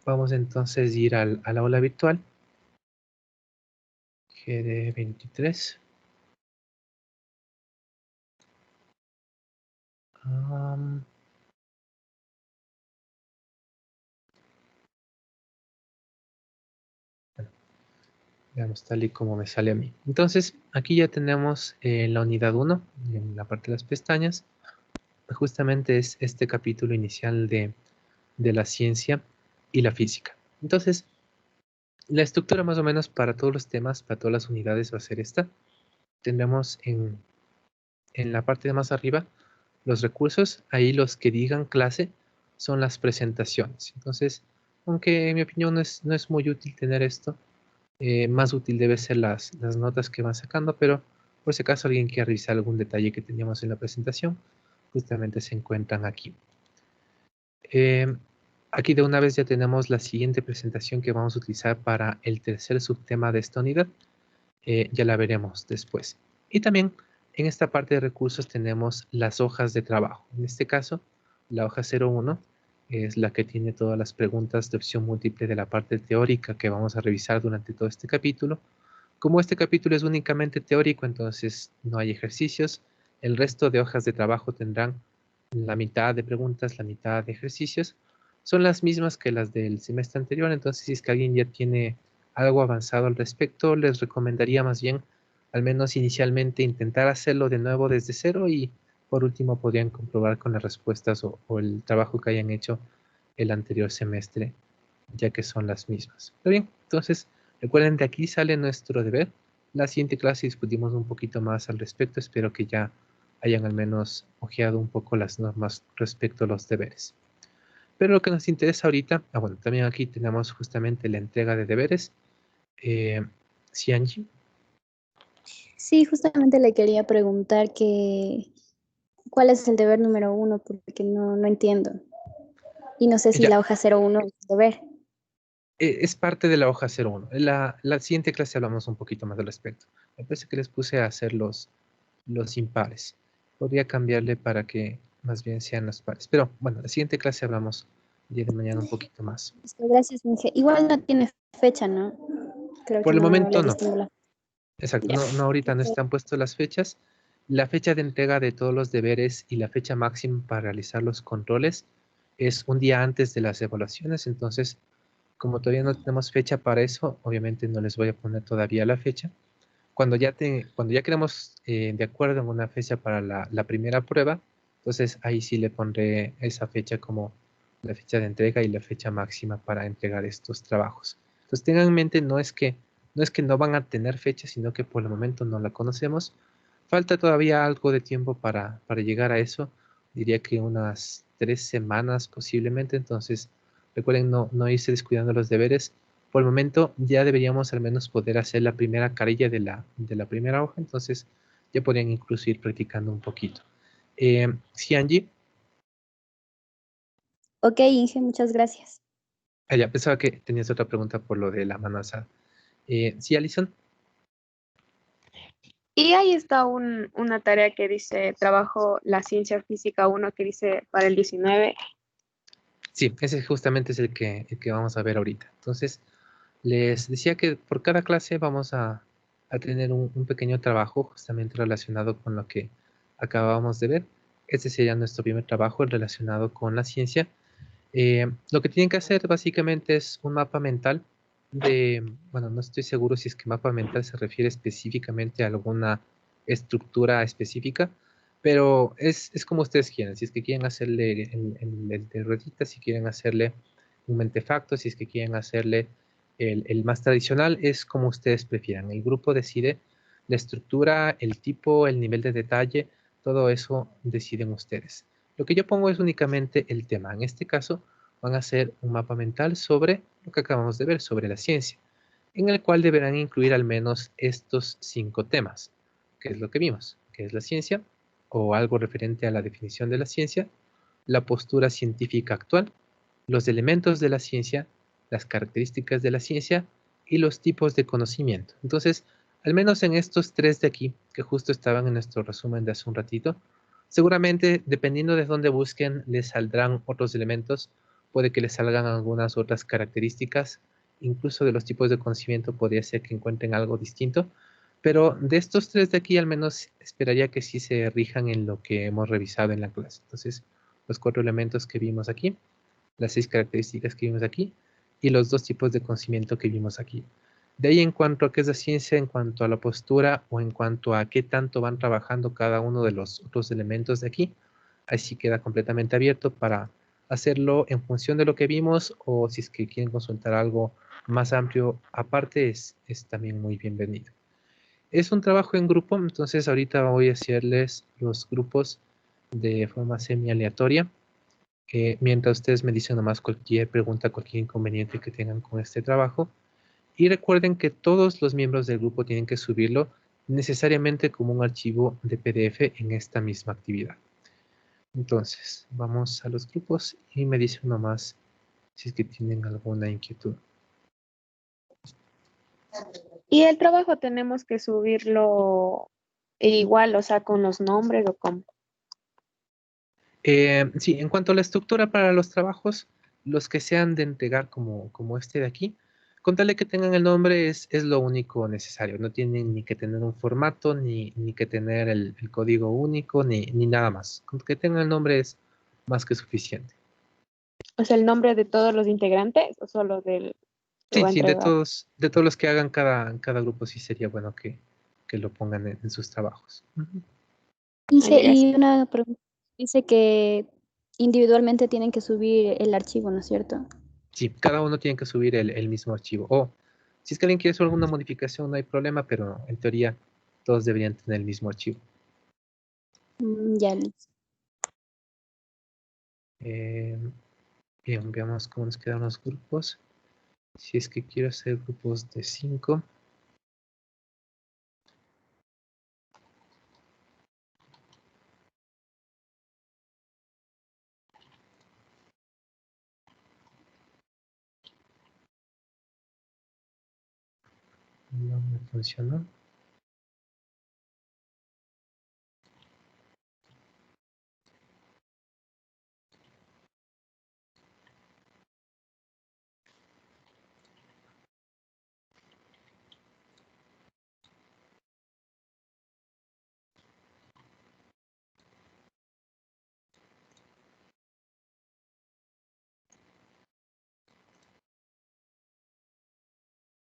Vamos entonces a ir al aula virtual, GD23. Veamos tal y como me sale a mí. Entonces, aquí ya tenemos la unidad 1, en la parte de las pestañas. Justamente es este capítulo inicial de la ciencia y la física. Entonces, la estructura más o menos para todos los temas, para todas las unidades va a ser esta. Tendremos en la parte de más arriba los recursos. Ahí los que digan clase son las presentaciones. Entonces, aunque en mi opinión no es muy útil tener esto, más útil debe ser las notas que van sacando, pero por si acaso alguien quiere revisar algún detalle que teníamos en la presentación, justamente se encuentran aquí. Aquí de una vez ya tenemos la siguiente presentación que vamos a utilizar para el tercer subtema de esta unidad. Ya la veremos después. Y también en esta parte de recursos tenemos las hojas de trabajo. En este caso, la hoja 01 es la que tiene todas las preguntas de opción múltiple de la parte teórica que vamos a revisar durante todo este capítulo. Como este capítulo es únicamente teórico, entonces no hay ejercicios. El resto de hojas de trabajo tendrán la mitad de preguntas, la mitad de ejercicios. Son las mismas que las del semestre anterior, entonces si es que alguien ya tiene algo avanzado al respecto, les recomendaría más bien, al menos inicialmente, intentar hacerlo de nuevo desde cero y por último podrían comprobar con las respuestas o el trabajo que hayan hecho el anterior semestre, ya que son las mismas. Pero bien, entonces recuerden, de aquí sale nuestro deber. La siguiente clase discutimos un poquito más al respecto. Espero que ya hayan al menos ojeado un poco las normas respecto a los deberes. Pero lo que nos interesa ahorita, bueno, también aquí tenemos justamente la entrega de deberes. Xianji. Sí, justamente le quería preguntar cuál es el deber número 1, porque no entiendo. Y no sé si Ya. la hoja 01 es deber. Es parte de la hoja 01. La siguiente clase hablamos un poquito más al respecto. Me parece que les puse a hacer los impares. Podría cambiarle para que más bien sean los pares. Pero bueno, la siguiente clase hablamos el día de mañana un poquito más. Gracias, Inge. Igual no tiene fecha, ¿no? Creo Por que el no momento le no. distingo Exacto, Ya. no, ahorita no están puestas las fechas. La fecha de entrega de todos los deberes y la fecha máxima para realizar los controles es un día antes de las evaluaciones. Entonces, como todavía no tenemos fecha para eso, obviamente no les voy a poner todavía la fecha. Cuando ya quedemos de acuerdo en una fecha para la primera prueba, entonces ahí sí le pondré esa fecha como la fecha de entrega y la fecha máxima para entregar estos trabajos. Entonces tengan en mente, no es que no van a tener fecha, sino que por el momento no la conocemos. Falta todavía algo de tiempo para llegar a eso. Diría que unas 3 semanas posiblemente. Entonces recuerden no irse descuidando los deberes. Por el momento ya deberíamos al menos poder hacer la primera carilla de la primera hoja. Entonces ya podrían incluso ir practicando un poquito. Xianji. Ok, Inge, muchas gracias. Ya pensaba que tenías otra pregunta por lo de la mano alzada. Sí, Alison. Y ahí está una tarea que dice trabajo la ciencia física 1 que dice para el 19. Sí, ese justamente es el que vamos a ver ahorita. Entonces, les decía que por cada clase vamos a tener un pequeño trabajo justamente relacionado con lo que acabamos de ver. Este sería nuestro primer trabajo relacionado con la ciencia. Lo que tienen que hacer básicamente es un mapa mental bueno, no estoy seguro si es que mapa mental se refiere específicamente a alguna estructura específica, pero es como ustedes quieran. Si es que quieren hacerle el de rueditas, si quieren hacerle un mentefacto, si es que quieren hacerle el más tradicional, es como ustedes prefieran. El grupo decide la estructura, el tipo, el nivel de detalle, todo eso deciden ustedes. Lo que yo pongo es únicamente el tema. En este caso van a hacer un mapa mental sobre lo que acabamos de ver, sobre la ciencia. en el cual deberán incluir al menos estos 5 temas, que es lo que vimos, que es la ciencia, o algo referente a la definición de la ciencia, la postura científica actual, los elementos de la ciencia, las características de la ciencia y los tipos de conocimiento. Entonces, al menos en estos 3 de aquí, que justo estaban en nuestro resumen de hace un ratito, seguramente, dependiendo de dónde busquen, les saldrán otros elementos, puede que les salgan algunas otras características, incluso de los tipos de conocimiento podría ser que encuentren algo distinto, pero de estos 3 de aquí al menos esperaría que sí se rijan en lo que hemos revisado en la clase. Entonces, los 4 elementos que vimos aquí, las 6 características que vimos aquí y los 2 tipos de conocimiento que vimos aquí. De ahí en cuanto a qué es la ciencia, en cuanto a la postura o en cuanto a qué tanto van trabajando cada uno de los otros elementos de aquí, ahí sí queda completamente abierto para hacerlo en función de lo que vimos o si es que quieren consultar algo más amplio aparte es también muy bienvenido. Es un trabajo en grupo, entonces ahorita voy a hacerles los grupos de forma semi-aleatoria. Mientras ustedes me dicen nomás cualquier pregunta, cualquier inconveniente que tengan con este trabajo. Y recuerden que todos los miembros del grupo tienen que subirlo necesariamente como un archivo de PDF en esta misma actividad. Entonces, vamos a los grupos y me dicen nomás si es que tienen alguna inquietud. Y el trabajo tenemos que subirlo igual, o sea, con los nombres o cómo. Sí, en cuanto a la estructura para los trabajos, los que sean de entregar como este de aquí, con tal de que tengan el nombre es lo único necesario. No tienen ni que tener un formato, ni que tener el código único, ni nada más. Con que tengan el nombre es más que suficiente. O sea, el nombre de todos los integrantes o solo del que va a Sí, de entregar. todos los que hagan cada grupo sí sería bueno que lo pongan en sus trabajos. Ujú. Dice, y una pregunta, dice que individualmente tienen que subir el archivo, ¿no es cierto? Sí, cada uno tiene que subir el mismo archivo. O si es que alguien quiere hacer alguna modificación, no hay problema, pero en teoría todos deberían tener el mismo archivo. Ya listo. Bien, veamos cómo nos quedan los grupos. Si es que quiero hacer grupos de 5. No me funcionó.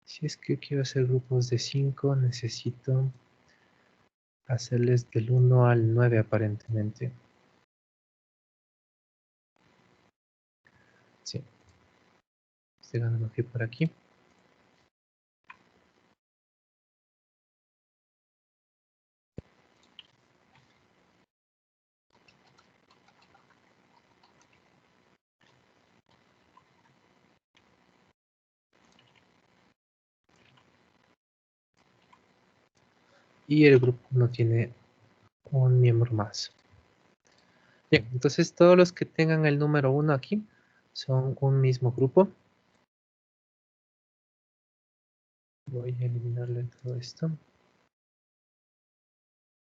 Si es que quiero hacer grupos de 5, necesito hacerles del 1 al 9 aparentemente. Sí. Estoy dando aquí por aquí. Y el grupo no tiene un miembro más. Bien, entonces todos los que tengan el número 1 aquí son un mismo grupo. Voy a eliminarle todo esto.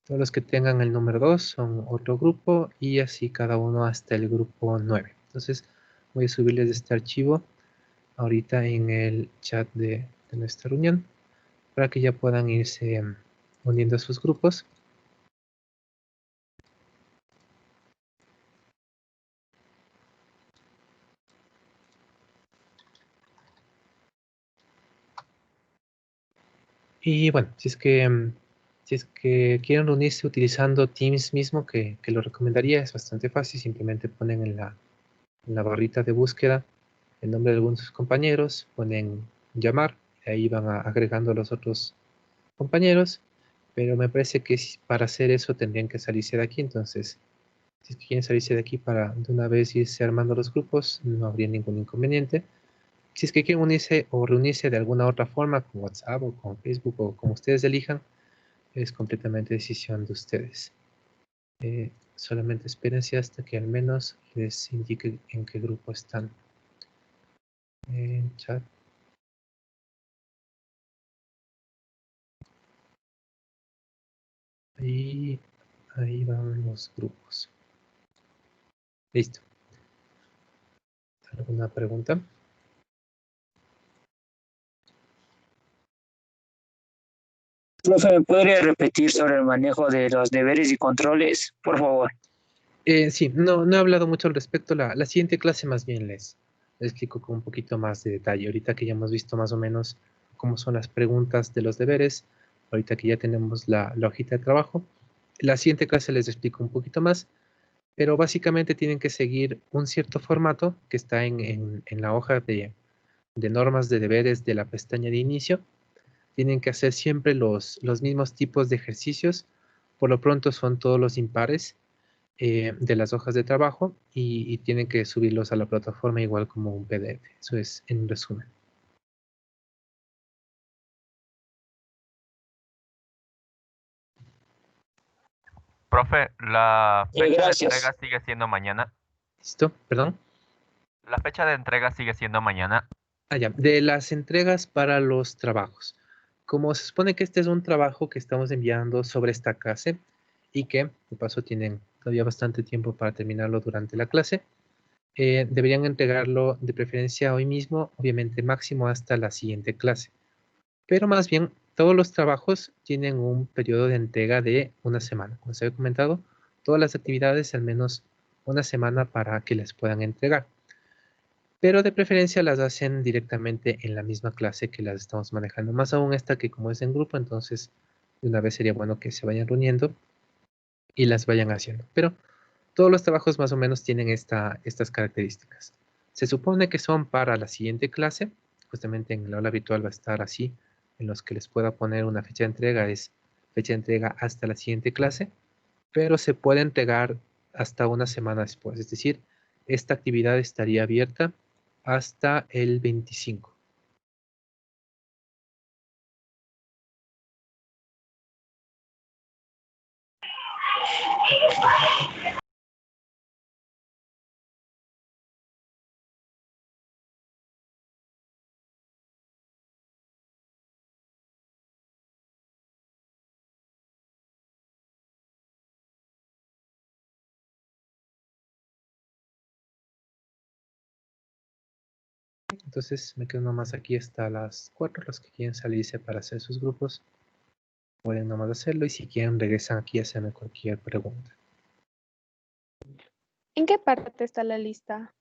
Todos los que tengan el número 2 son otro grupo y así cada uno hasta el grupo 9. Entonces voy a subirles este archivo ahorita en el chat de nuestra reunión para que ya puedan irse uniendo a sus grupos. Y bueno, si es que quieren reunirse utilizando Teams mismo, que lo recomendaría, es bastante fácil. Simplemente ponen en la barrita de búsqueda el nombre de algunos de sus compañeros, ponen llamar, y ahí van agregando a los otros compañeros. Pero me parece que para hacer eso tendrían que salirse de aquí. Entonces, si es que quieren salirse de aquí para de una vez irse armando los grupos, no habría ningún inconveniente. Si es que quieren unirse o reunirse de alguna otra forma, con WhatsApp o con Facebook o como ustedes elijan, es completamente decisión de ustedes. Solamente espérense hasta que al menos les indique en qué grupo están. En chat. Y ahí van los grupos. Listo. ¿Alguna pregunta? Profe, ¿me podría repetir sobre el manejo de los deberes y controles, por favor? Sí, no he hablado mucho al respecto. La siguiente clase más bien les explico con un poquito más de detalle. Ahorita que ya hemos visto más o menos cómo son las preguntas de los deberes, ahorita que ya tenemos la hojita de trabajo, la siguiente clase les explico un poquito más, pero básicamente tienen que seguir un cierto formato que está en la hoja de normas de deberes de la pestaña de inicio. Tienen que hacer siempre los mismos tipos de ejercicios. Por lo pronto son todos los impares de las hojas de trabajo y tienen que subirlos a la plataforma igual como un PDF. Eso es en resumen. Profe, la fecha de Gracias. entrega sigue siendo mañana. ¿Listo? ¿Perdón? La fecha de entrega sigue siendo mañana. Ya. De las entregas para los trabajos. Como se supone que este es un trabajo que estamos enviando sobre esta clase y que, de paso, tienen todavía bastante tiempo para terminarlo durante la clase, deberían entregarlo de preferencia hoy mismo, obviamente máximo hasta la siguiente clase. Pero más bien, todos los trabajos tienen un periodo de entrega de una semana. Como se había comentado, todas las actividades al menos una semana para que les puedan entregar. Pero de preferencia las hacen directamente en la misma clase que las estamos manejando. Más aún esta que como es en grupo, entonces de una vez sería bueno que se vayan reuniendo y las vayan haciendo. Pero todos los trabajos más o menos tienen estas características. Se supone que son para la siguiente clase. Justamente en el aula virtual va a estar así, en los que les pueda poner una fecha de entrega, es fecha de entrega hasta la siguiente clase, pero se puede entregar hasta una semana después. Es decir, esta actividad estaría abierta hasta el 25. Entonces me quedo nomás aquí hasta las 4. Los que quieren salirse para hacer sus grupos pueden nomás hacerlo y si quieren regresan aquí a hacerme cualquier pregunta. ¿En qué parte está la lista?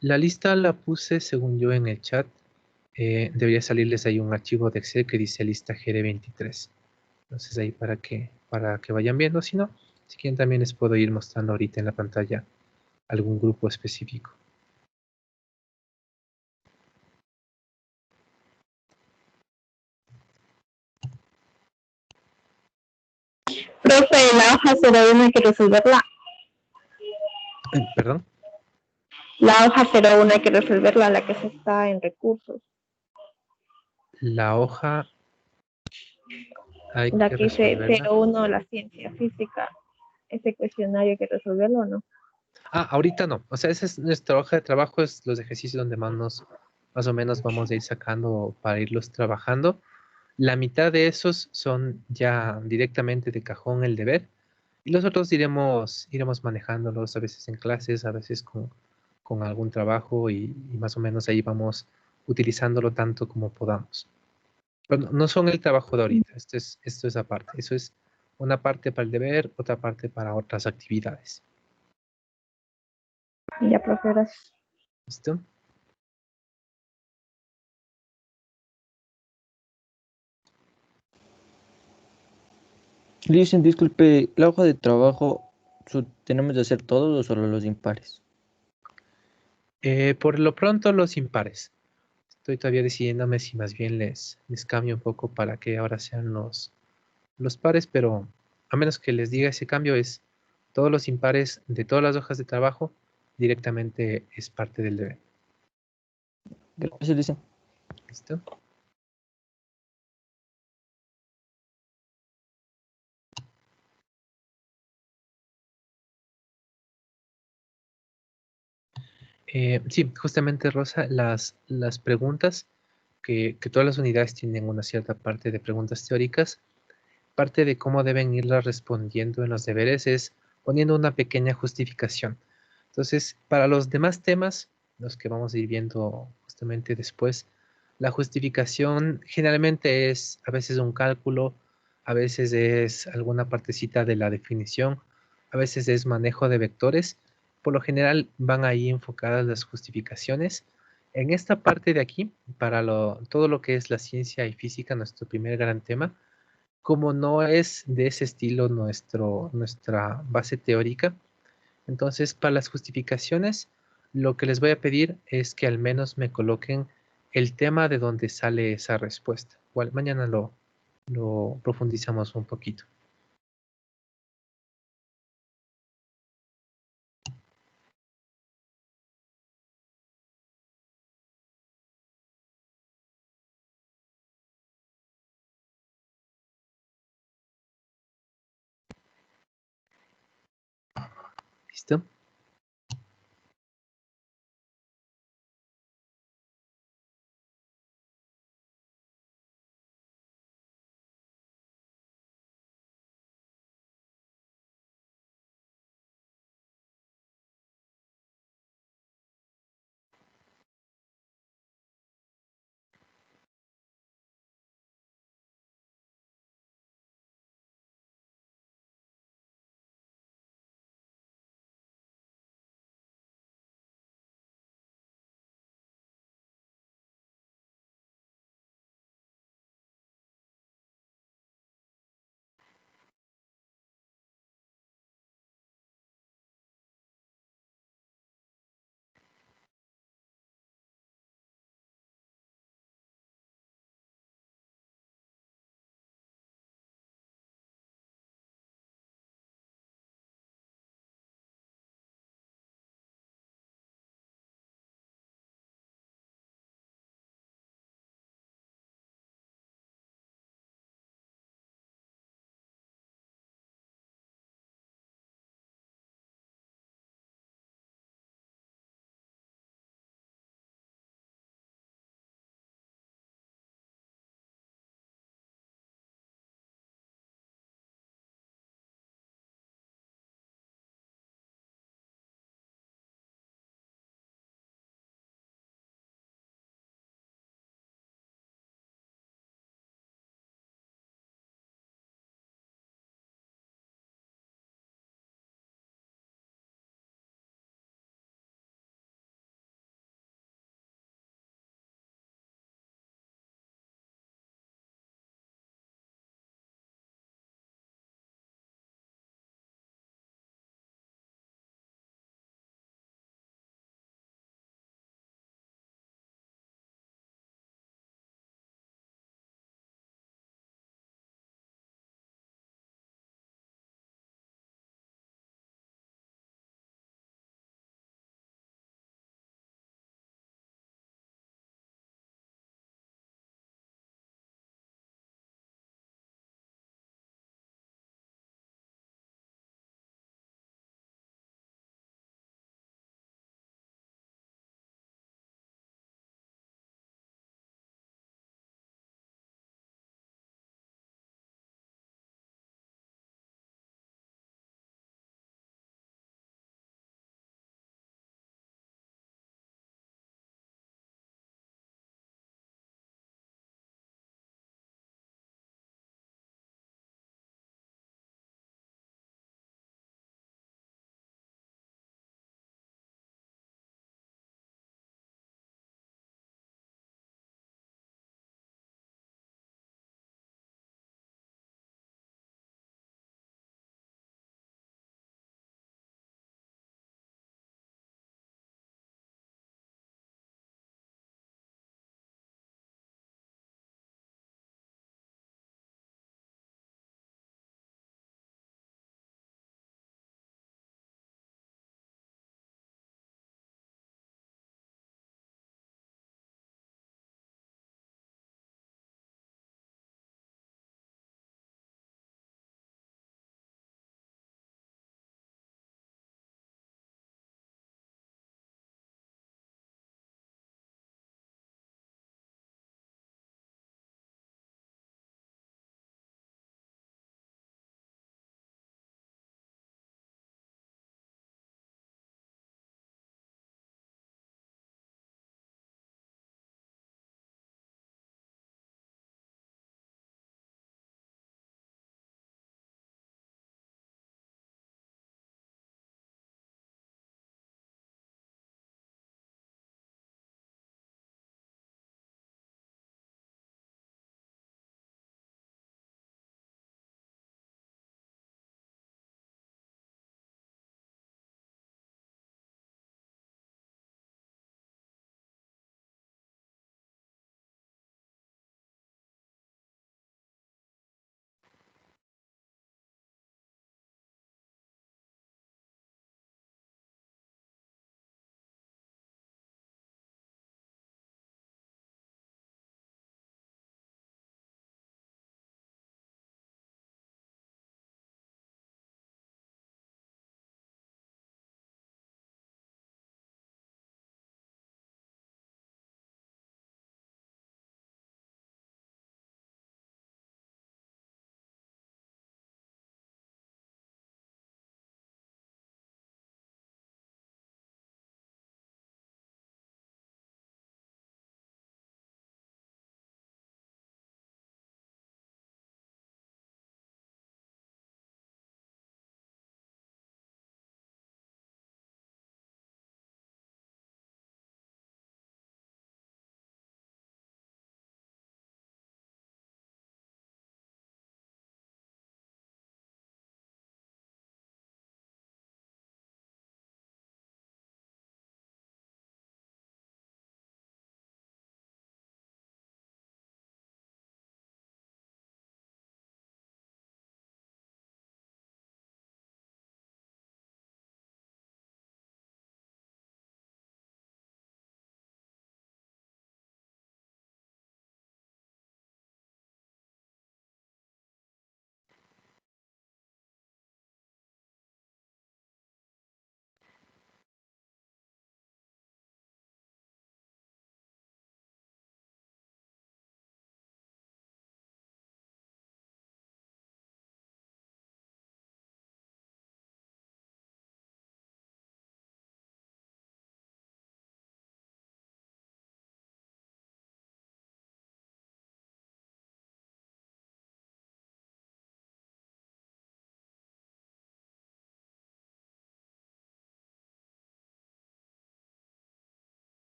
La lista la puse según yo en el chat. Debería salirles ahí un archivo de Excel que dice lista GD23. Entonces ahí para que vayan viendo. Si no, si quieren también les puedo ir mostrando ahorita en la pantalla algún grupo específico. Profe, la hoja 01 hay que resolverla. ¿Perdón? La hoja 01 hay que resolverla, la que se está en recursos. La hoja hay La que que dice resolverla. 01, la ciencia física. ¿Ese cuestionario hay que resolverlo o no? Ahorita no. O sea, esa es nuestra hoja de trabajo, es los ejercicios donde más o menos vamos a ir sacando para irlos trabajando. La mitad de esos son ya directamente de cajón el deber. Y los otros iremos manejándolos a veces en clases, a veces con algún trabajo y más o menos ahí vamos utilizándolo tanto como podamos. Pero no son el trabajo de ahorita, esto es aparte. Eso es una parte para el deber, otra parte para otras actividades. Ya, profe, gracias. ¿Listo? Dicen, disculpe, ¿la hoja de trabajo tenemos de hacer todos o solo los impares? Por lo pronto los impares. Estoy todavía decidiéndome si más bien les cambio un poco para que ahora sean los pares, pero a menos que les diga ese cambio es todos los impares de todas las hojas de trabajo directamente es parte del deber. Gracias, Luisa. ¿Listo? Sí, justamente, Rosa, las preguntas que todas las unidades tienen una cierta parte de preguntas teóricas. Parte de cómo deben irlas respondiendo en los deberes es poniendo una pequeña justificación. Entonces, para los demás temas, los que vamos a ir viendo justamente después, la justificación generalmente es a veces un cálculo, a veces es alguna partecita de la definición, a veces es manejo de vectores. Por lo general van ahí enfocadas las justificaciones. En esta parte de aquí, para todo lo que es la ciencia y física, nuestro primer gran tema, como no es de ese estilo nuestra base teórica, entonces para las justificaciones, lo que les voy a pedir es que al menos me coloquen el tema de donde sale esa respuesta. Igual mañana lo profundizamos un poquito. ¿Listo?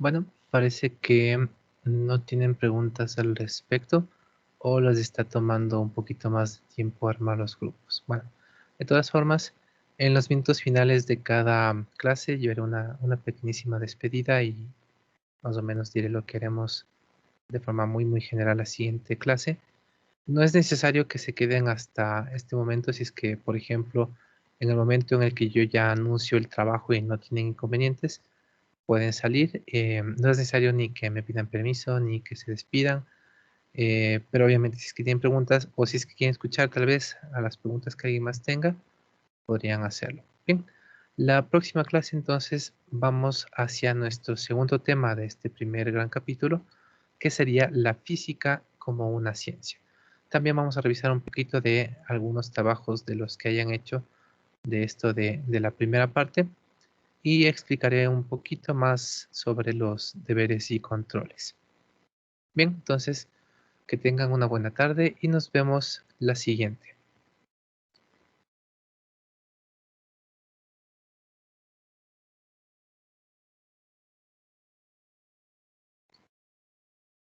Bueno, parece que no tienen preguntas al respecto o les está tomando un poquito más de tiempo armar los grupos. Bueno, de todas formas, en los minutos finales de cada clase yo haré una pequeñísima despedida y más o menos diré lo que haremos de forma muy general la siguiente clase. No es necesario que se queden hasta este momento si es que, por ejemplo, en el momento en el que yo ya anuncio el trabajo y no tienen inconvenientes, pueden salir. No es necesario ni que me pidan permiso ni que se despidan, pero obviamente si es que tienen preguntas o si es que quieren escuchar tal vez a las preguntas que alguien más tenga, podrían hacerlo. Bien, la próxima clase entonces vamos hacia nuestro segundo tema de este primer gran capítulo, que sería la física como una ciencia. También vamos a revisar un poquito de algunos trabajos de los que hayan hecho de esto de la primera parte y explicaré un poquito más sobre los deberes y controles. Bien, entonces que tengan una buena tarde y nos vemos la siguiente.